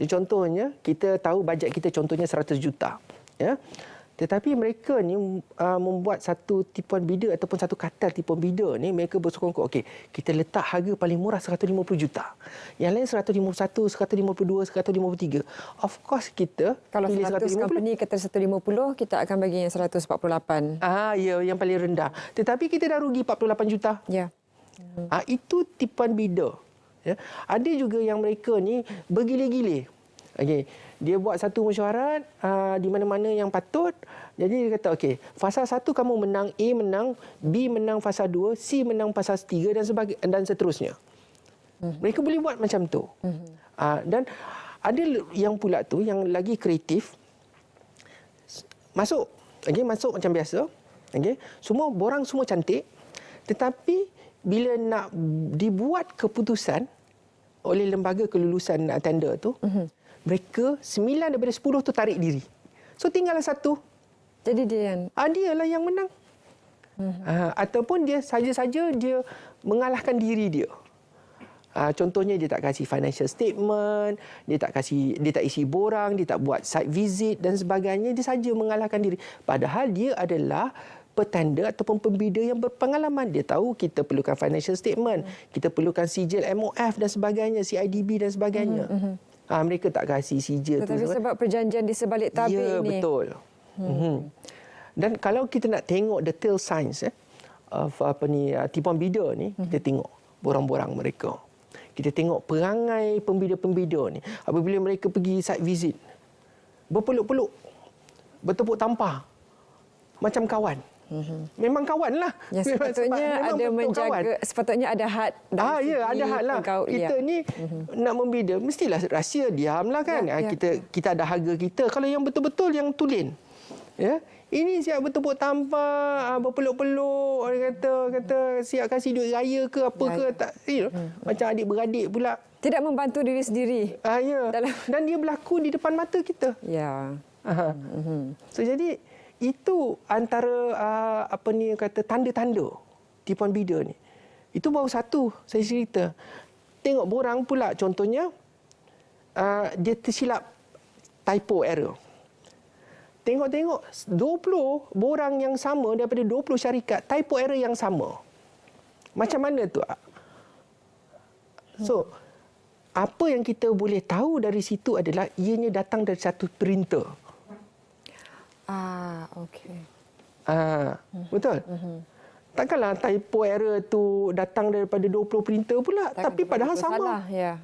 Contohnya, kita tahu bajet kita contohnya 100 juta. Ya. Tetapi mereka ni membuat satu tipuan bida ataupun satu katal tipuan bida ni, mereka bersekongkol, okey, kita letak harga paling murah 150 juta. Yang lain 151, 152, 153. Of course kita kalau pilih 100 company kata 150, kita akan bagi yang 148. Ya, yang paling rendah. Tetapi kita dah rugi 48 juta. Ya. Itu tipuan bida. Ya. Ada juga yang mereka ni bergile-gile. Okey, dia buat satu mesyuarat di mana-mana yang patut. Jadi dia kata, okey, fasa 1 kamu menang, A menang, B menang fasa 2, C menang fasa 3 dan seterusnya. Mereka boleh buat macam tu. Dan ada yang pula tu yang lagi kreatif. Masuk macam biasa. Okey, semua borang semua cantik. Tetapi bila nak dibuat keputusan oleh lembaga kelulusan tender tu, mereka 9 daripada 10 tu tarik diri. So tinggal satu. Jadi dialah yang menang. Ataupun dia saja-saja dia mengalahkan diri dia. Contohnya dia tak kasih financial statement, dia tak isi borang, dia tak buat site visit dan sebagainya, dia saja mengalahkan diri. Padahal dia adalah petanda ataupun pembida yang berpengalaman. Dia tahu kita perlukan financial statement, kita perlukan sijil MOF dan sebagainya, CIDB dan sebagainya. Mereka tak kasih sijil. Tetapi sebab perjanjian di sebalik tabir ni. Ya, betul. Dan kalau kita nak tengok detail science of tipuan bida ni, kita tengok borang-borang mereka. Kita tengok perangai pembida-pembida ni. Apabila mereka pergi site visit, berpeluk-peluk, bertepuk tampah, macam kawan. Memang kawan lah. Ya, sepatutnya ada had. Ada had lah. Kita ni nak membida, mestilah rahsia, diam lah kan. Kita ada harga kita. Kalau yang betul-betul yang tulen. Ya. Ini siap bertepuk tampah, berpeluk-peluk, orang kata siap kasih duit raya ke apa ke. Tak, macam adik-beradik pula. Tidak membantu diri sendiri. Dan dia berlaku di depan mata kita. Ya. So jadi itu antara tanda-tanda tipuan bida ni. Itu baru satu saya cerita. Tengok borang pula contohnya dia tersilap typo error. Tengok 20 borang yang sama daripada 20 syarikat, typo error yang sama. Macam mana tu? So apa yang kita boleh tahu dari situ adalah ianya datang dari satu printer. Okey. Betul. Takkanlah typo error tu datang daripada 20 printer pula, tapi padahal sama. Ya.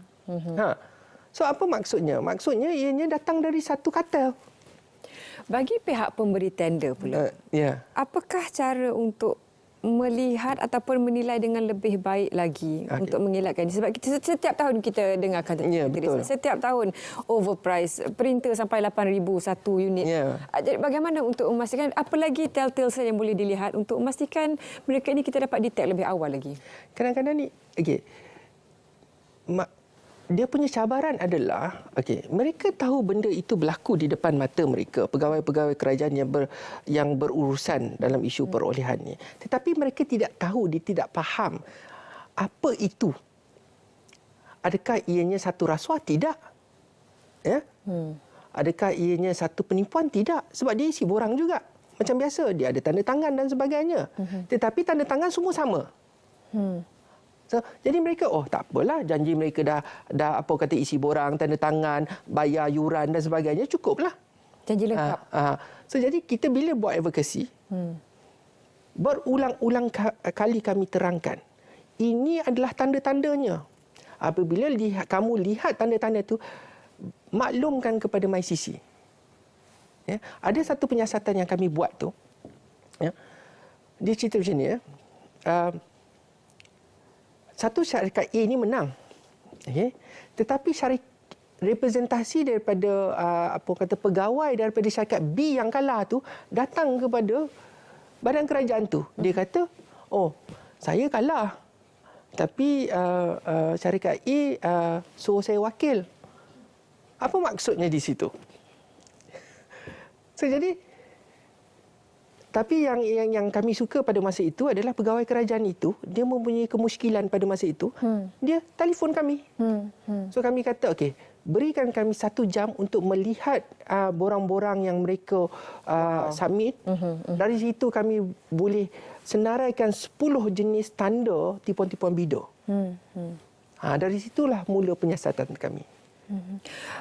So apa maksudnya? Maksudnya ianya datang dari satu katal. Bagi pihak pemberi tender pula, apakah cara untuk melihat ataupun menilai dengan lebih baik lagi untuk mengelakkan ini? Sebab setiap tahun kita dengarkan setiap tahun overprice, printer sampai 8,000 satu unit. Jadi bagaimana untuk memastikan, apa lagi telltale yang boleh dilihat untuk memastikan mereka ini kita dapat detect lebih awal lagi? Kadang-kadang ni dia punya cabaran adalah mereka tahu benda itu berlaku di depan mata mereka, pegawai-pegawai kerajaan yang berurusan dalam isu perolehan ni. Tetapi mereka tidak tahu, dia tidak faham apa itu. Adakah ianya satu rasuah? Tidak. Ya? Adakah ianya satu penipuan? Tidak. Sebab dia isi borang juga. Macam biasa, dia ada tanda tangan dan sebagainya. Tetapi tanda tangan semua sama. So, jadi mereka, tak apalah, janji mereka dah isi borang, tanda tangan, bayar yuran dan sebagainya, cukuplah. Janji lengkap. So, jadi kita bila buat advokasi, berulang-ulang kali kami terangkan, ini adalah tanda-tandanya. Apabila kamu lihat tanda-tanda itu, maklumkan kepada MyCC. Ya, ada satu penyiasatan yang kami buat tu. Ya, dia cerita macam ni. satu syarikat A ni menang. Tetapi representasi daripada pegawai daripada syarikat B yang kalah tu datang kepada badan kerajaan tu. Dia kata, "Oh, saya kalah. Tapi syarikat A suruh saya wakil." Apa maksudnya di situ? So, jadi tapi yang kami suka pada masa itu adalah pegawai kerajaan itu, dia mempunyai kemusykilan pada masa itu. Dia telefon kami. So kami kata, okey, berikan kami 1 jam untuk melihat borang-borang yang mereka submit. Dari situ kami boleh senaraikan 10 jenis tanda tipuan-tipuan bidar. Dari situlah mula penyiasatan kami.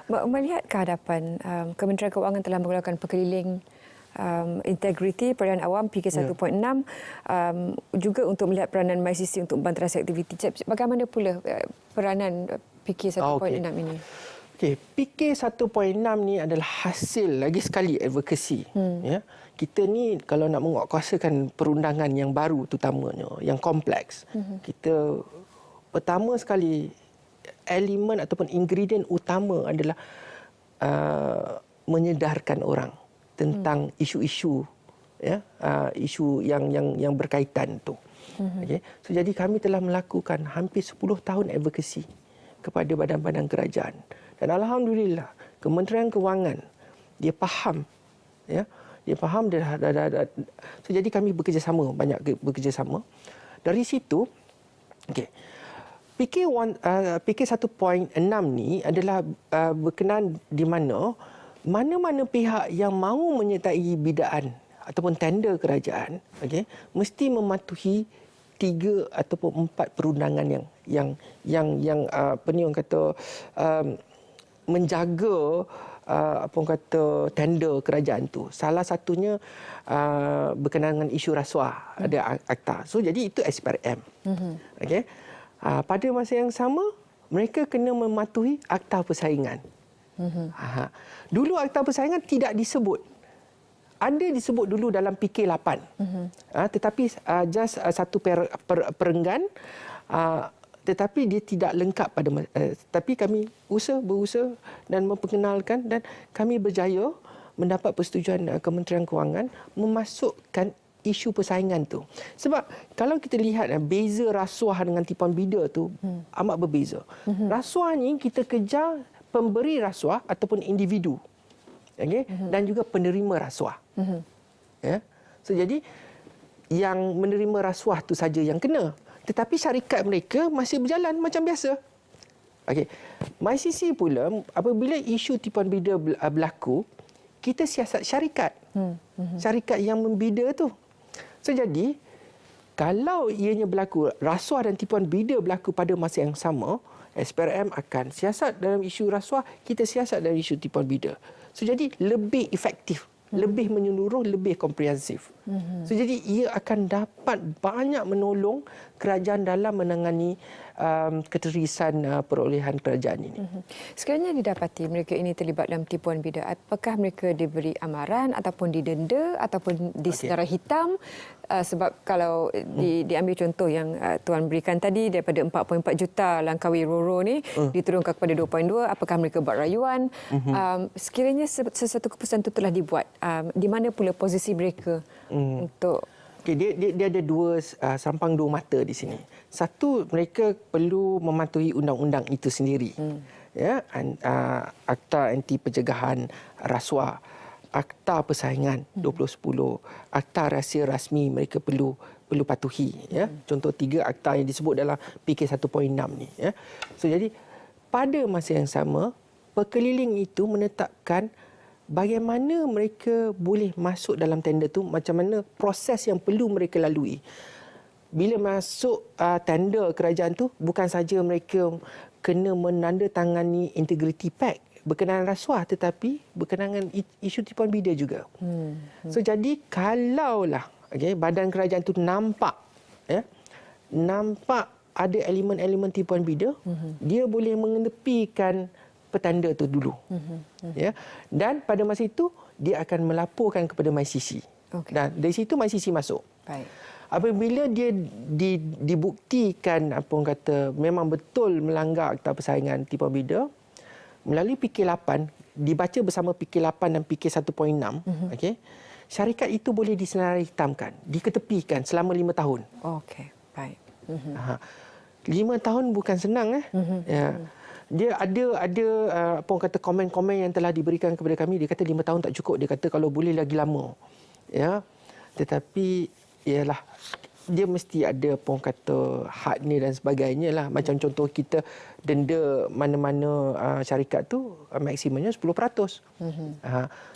Melihat kehadapan, Kementerian Kewangan telah menggunakan perkeliling integriti peranan awam PK 1.6 juga untuk melihat peranan MyCC untuk banterasi aktiviti. Bagaimana pula peranan PK 1.6 ini? Okey, PK 1.6 ni adalah hasil lagi sekali advokasi. Ya. Kita ni kalau nak menguatkuasakan perundangan yang baru terutamanya, yang kompleks, kita pertama sekali elemen ataupun ingredient utama adalah menyedarkan orang tentang isu-isu, ya, isu yang berkaitan tu. Okay. So, jadi kami telah melakukan hampir 10 tahun advokasi kepada badan-badan kerajaan, dan alhamdulillah Kementerian Kewangan dia faham, ya, dia faham so, jadi kami bekerjasama, banyak bekerjasama. Dari situ, okey, PK 1.6 ni adalah berkenaan di mana-mana pihak yang mahu menyertai bidaan ataupun tender kerajaan, okey, mesti mematuhi 3 ataupun 4 perundangan yang apa ni orang kata menjaga apa orang kata tender kerajaan tu. Salah satunya berkenaan dengan isu rasuah, ada akta. So jadi itu SPRM. Okey. Pada masa yang sama, mereka kena mematuhi akta persaingan. Dulu akta persaingan tidak disebut. Ada disebut dulu dalam PK8. Tetapi just satu perenggan, tetapi dia tidak lengkap pada tapi kami berusaha dan memperkenalkan, dan kami berjaya mendapat persetujuan Kementerian Kewangan memasukkan isu persaingan tu. Sebab kalau kita lihat beza rasuah dengan tipuan bidar tu amat berbeza. Rasuah ni kita kejar pemberi rasuah ataupun individu. Okay? Dan juga penerima rasuah. Ya. So, jadi yang menerima rasuah tu saja yang kena. Tetapi syarikat mereka masih berjalan macam biasa. Okey. MyCC pula apabila isu tipuan bidar berlaku, kita siasat syarikat. Syarikat yang membida tu. So, jadi kalau ianya berlaku, rasuah dan tipuan bidar berlaku pada masa yang sama, SPRM akan siasat dalam isu rasuah, kita siasat dalam isu tipuan bidar. So, jadi lebih efektif, lebih menyeluruh, lebih komprehensif. So, jadi ia akan dapat banyak menolong kerajaan dalam menangani keterisan perolehan kerajaan ini. Sekiranya didapati mereka ini terlibat dalam tipuan bidar, apakah mereka diberi amaran ataupun didenda ataupun disedarai hitam? Sebab kalau diambil contoh yang Tuan berikan tadi, daripada 4.4 juta Langkawi Roro ni diturunkan kepada 2.2, apakah mereka buat rayuan? Sekiranya sesuatu keputusan itu telah dibuat, di mana pula posisi mereka untuk... Okay, dia ada sampang dua mata di sini. Satu, mereka perlu mematuhi undang-undang itu sendiri. Ya, Akta Anti Pencegahan Rasuah, Akta Persaingan 2010, Akta Rahsia Rasmi mereka perlu patuhi. Ya. Contoh 3 akta yang disebut dalam PK 1.6 ni. Ya. So, jadi pada masa yang sama, perkeliling itu menetapkan bagaimana mereka boleh masuk dalam tender tu, macam mana proses yang perlu mereka lalui. Bila masuk tender kerajaan tu, bukan saja mereka kena menandatangani integrity pact berkenaan rasuah, tetapi berkenaan dengan isu tipuan bidar juga. So, jadi kalaulah badan kerajaan tu nampak ada elemen-elemen tipuan bidar, dia boleh mengenepikan petanda tu dulu. Ya. Dan pada masa itu dia akan melaporkan kepada MyCC. Dan dari situ MyCC masuk. Baik. Apabila dia dibuktikan apa orang kata memang betul melanggar akta persaingan tipuan bidar, melalui PK8 dibaca bersama PK8 dan PK 1.6, okey. Syarikat itu boleh disenarai hitamkan, diketepikan selama 5 tahun. Okey, baik. 5 tahun bukan senang ya. Dia ada apa orang kata komen-komen yang telah diberikan kepada kami. Dia kata 5 tahun tak cukup. Dia kata kalau boleh lagi lama. Ya. Tetapi ialah dia mesti ada apa orang kata hadnya dan sebagainya lah. Macam contoh kita denda mana-mana syarikat tu maksimumnya 10%.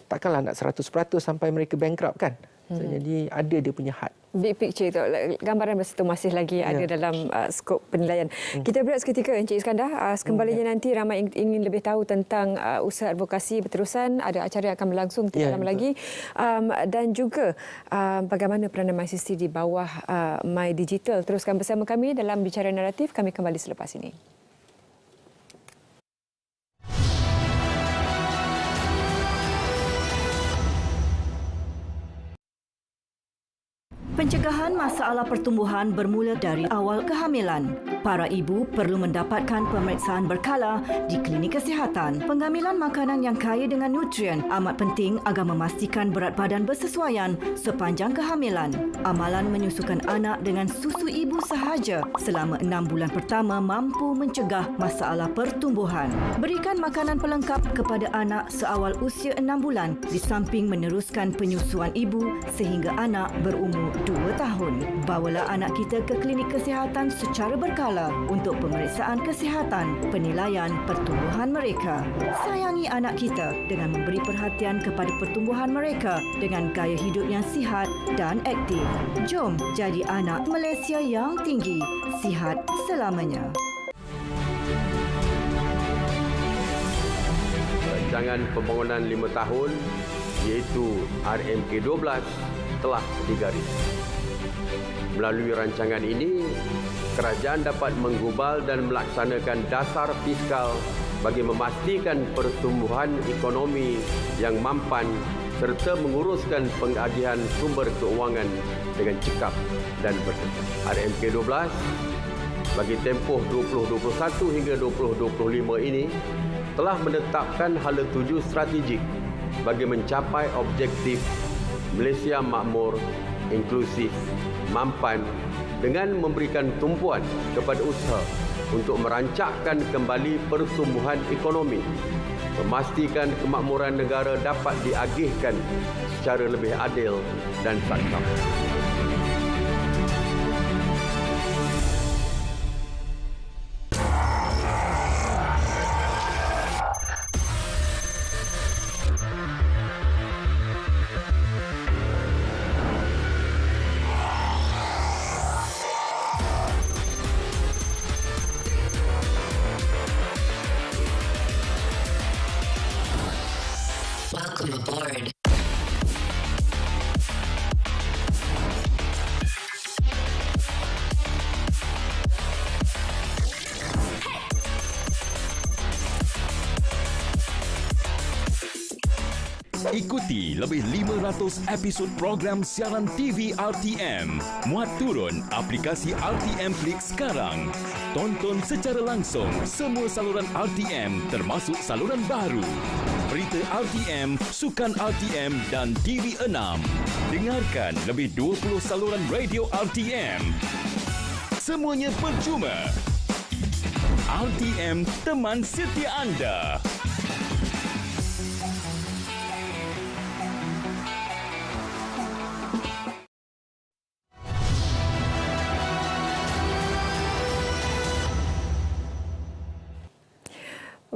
Takkanlah nak 100% sampai mereka bankrupt kan. So, jadi ada dia punya had. Big picture tu, gambaran besar tu masih lagi ada dalam skop penilaian. Kita berehat seketika Encik Iskandar. Sekembalinya nanti ramai ingin lebih tahu tentang usaha advokasi berterusan. Ada acara yang akan berlangsung tidak lama lagi. Dan juga bagaimana peranan MyCC di bawah My Digital. Teruskan bersama kami dalam Bicara Naratif. Kami kembali selepas ini. Pencegahan masalah pertumbuhan bermula dari awal kehamilan. Para ibu perlu mendapatkan pemeriksaan berkala di klinik kesihatan. Pengambilan makanan yang kaya dengan nutrien amat penting agar memastikan berat badan bersesuaian sepanjang kehamilan. Amalan menyusukan anak dengan susu ibu sahaja selama 6 bulan pertama mampu mencegah masalah pertumbuhan. Berikan makanan pelengkap kepada anak seawal usia 6 bulan di samping meneruskan penyusuan ibu sehingga anak berumur 2 tahun. Bawalah anak kita ke klinik kesihatan secara berkala untuk pemeriksaan kesihatan, penilaian pertumbuhan mereka. Sayangi anak kita dengan memberi perhatian kepada pertumbuhan mereka dengan gaya hidup yang sihat dan aktif. Jom jadi anak Malaysia yang tinggi, sihat selamanya. Rancangan pembangunan 5 tahun iaitu RMK12 telah digaris. Melalui rancangan ini, kerajaan dapat menggubal dan melaksanakan dasar fiskal bagi memastikan pertumbuhan ekonomi yang mampan serta menguruskan pengagihan sumber keuangan dengan cekap dan bertepat. RMK12 bagi tempoh 2021 hingga 2025 ini telah menetapkan hala tuju strategik bagi mencapai objektif Malaysia makmur, inklusif, mampan dengan memberikan tumpuan kepada usaha untuk merancangkan kembali pertumbuhan ekonomi, memastikan kemakmuran negara dapat diagihkan secara lebih adil dan saksama. Ikuti lebih 500 episod program siaran TV RTM. Muat turun aplikasi RTM Klik sekarang. Tonton secara langsung semua saluran RTM termasuk saluran baru. Berita RTM, sukan RTM dan TV6. Dengarkan lebih 20 saluran radio RTM. Semuanya percuma. RTM, teman setia anda.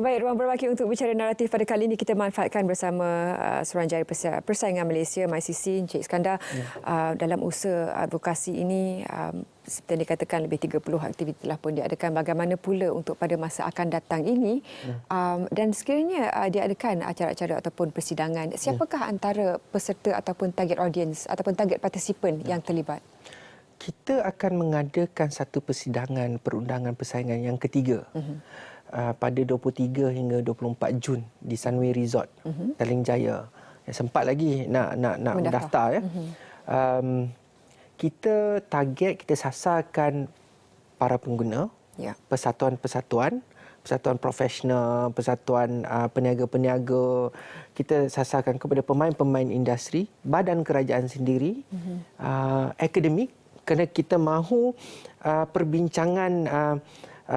Baik, ruang berbaki untuk bicara naratif pada kali ini kita manfaatkan bersama Suruhanjaya Persaingan Malaysia MyCC Encik Iskandar. Dalam usaha advokasi ini seperti yang dikatakan lebih 30 aktiviti telah pun diadakan. Bagaimana pula untuk pada masa akan datang ini dan sekiranya diadakan acara-acara ataupun persidangan, siapakah antara peserta ataupun target audience ataupun target partisipan yang terlibat? Kita akan mengadakan satu persidangan perundangan persaingan yang ketiga. Pada 23 hingga 24 Jun di Sunway Resort, Petaling Jaya. Sempat lagi nak mendaftar ya. Kita sasarkan para pengguna, persatuan-persatuan, persatuan profesional, persatuan peniaga-peniaga. Kita sasarkan kepada pemain-pemain industri, badan kerajaan sendiri, akademik, kerana kita mahu perbincangan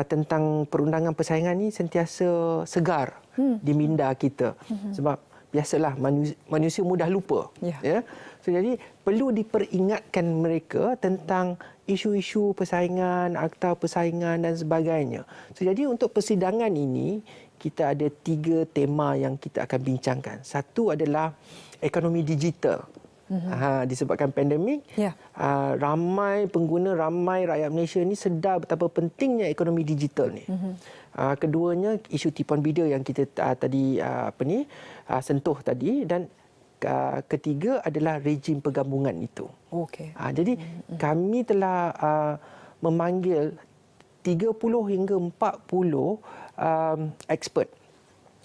tentang perundangan persaingan ini sentiasa segar di minda kita. Sebab biasalah manusia mudah lupa. Ya. So, jadi perlu diperingatkan mereka tentang isu-isu persaingan, akta persaingan dan sebagainya. So, jadi untuk persidangan ini, kita ada 3 tema yang kita akan bincangkan. Satu adalah ekonomi digital. Disebabkan pandemik, ramai pengguna, ramai rakyat Malaysia ni sedar betapa pentingnya ekonomi digital ni. Keduanya isu tipuan video yang kita tadi sentuh tadi, dan ketiga adalah rejim pergabungan itu. Jadi kami telah memanggil 30 hingga 40 expert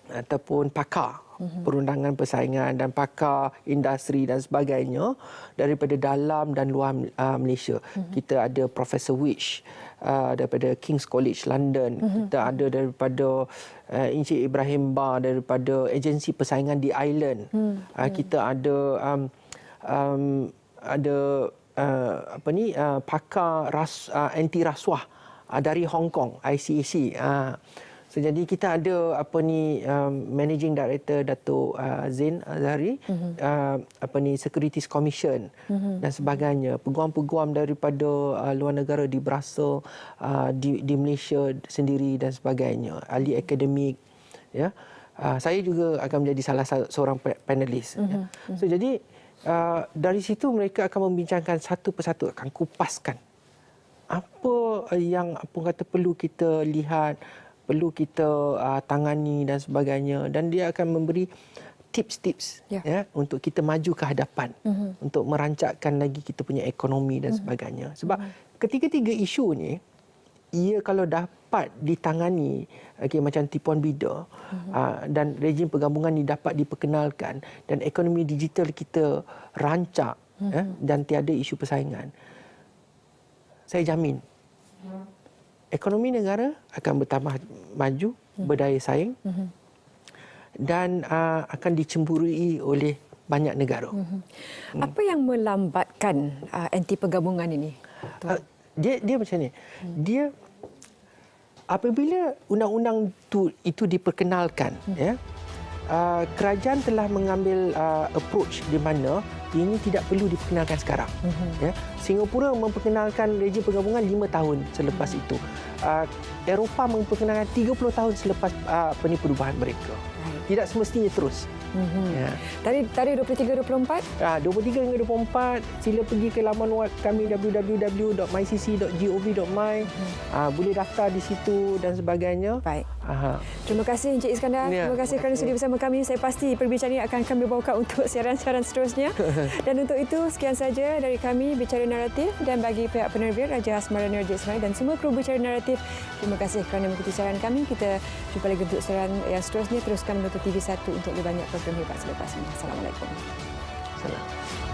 ataupun pakar perundangan persaingan dan pakar industri dan sebagainya daripada dalam dan luar Malaysia. Kita ada Profesor Wich daripada King's College London. Kita ada daripada Encik Ibrahim Bar daripada agensi persaingan di Ireland. Kita ada pakar anti rasuah dari Hong Kong, ICAC. So, jadi kita ada Managing Director Dato' Zain Azhari, Securities Commission dan sebagainya. Peguam-peguam daripada luar negara di Brussels, di Malaysia sendiri dan sebagainya. Ahli akademik. Ya. Saya juga akan menjadi salah seorang panelis. Ya. So, jadi dari situ mereka akan membincangkan satu persatu, akan kupaskan apa yang perlu kita lihat, perlu kita tangani dan sebagainya, dan dia akan memberi tips-tips ya untuk kita maju ke hadapan, untuk merancangkan lagi kita punya ekonomi dan sebagainya. Sebab ketiga-tiga isu ni, ia kalau dapat ditangani macam tipuan bida dan rejim pergabungan ni dapat diperkenalkan dan ekonomi digital kita rancak dan tiada isu persaingan, saya jamin ekonomi negara akan bertambah maju, berdaya saing dan akan dicemburui oleh banyak negara. Apa yang melambatkan anti pergabungan ini? Dia macam ni. Dia apabila undang-undang itu diperkenalkan, kerajaan telah mengambil approach di mana ini tidak perlu diperkenalkan sekarang. Ya. Singapura memperkenalkan rejim pergabungan 5 tahun selepas itu. Eropah memperkenalkan 30 tahun selepas perubahan mereka. Tidak semestinya terus. Ya. Tarikh 23-24? 23 hingga 24, sila pergi ke laman web kami www.mycc.gov.my. Boleh daftar di situ dan sebagainya. Baik. Terima kasih Encik Iskandar. Terima kasih kerana sudi bersama kami. Saya pasti perbincangan ini akan kami bawakan untuk siaran-siaran seterusnya. Dan untuk itu, sekian saja dari kami Bicara Naratif, dan bagi pihak penerbit Raja Hasmarani Raja Ismail dan semua kru Bicara Naratif, terima kasih kerana mengikuti siaran kami. Kita jumpa lagi untuk siaran yang seterusnya. Teruskan menonton TV1 untuk lebih banyak program hebat selepas ini. Assalamualaikum. Salam.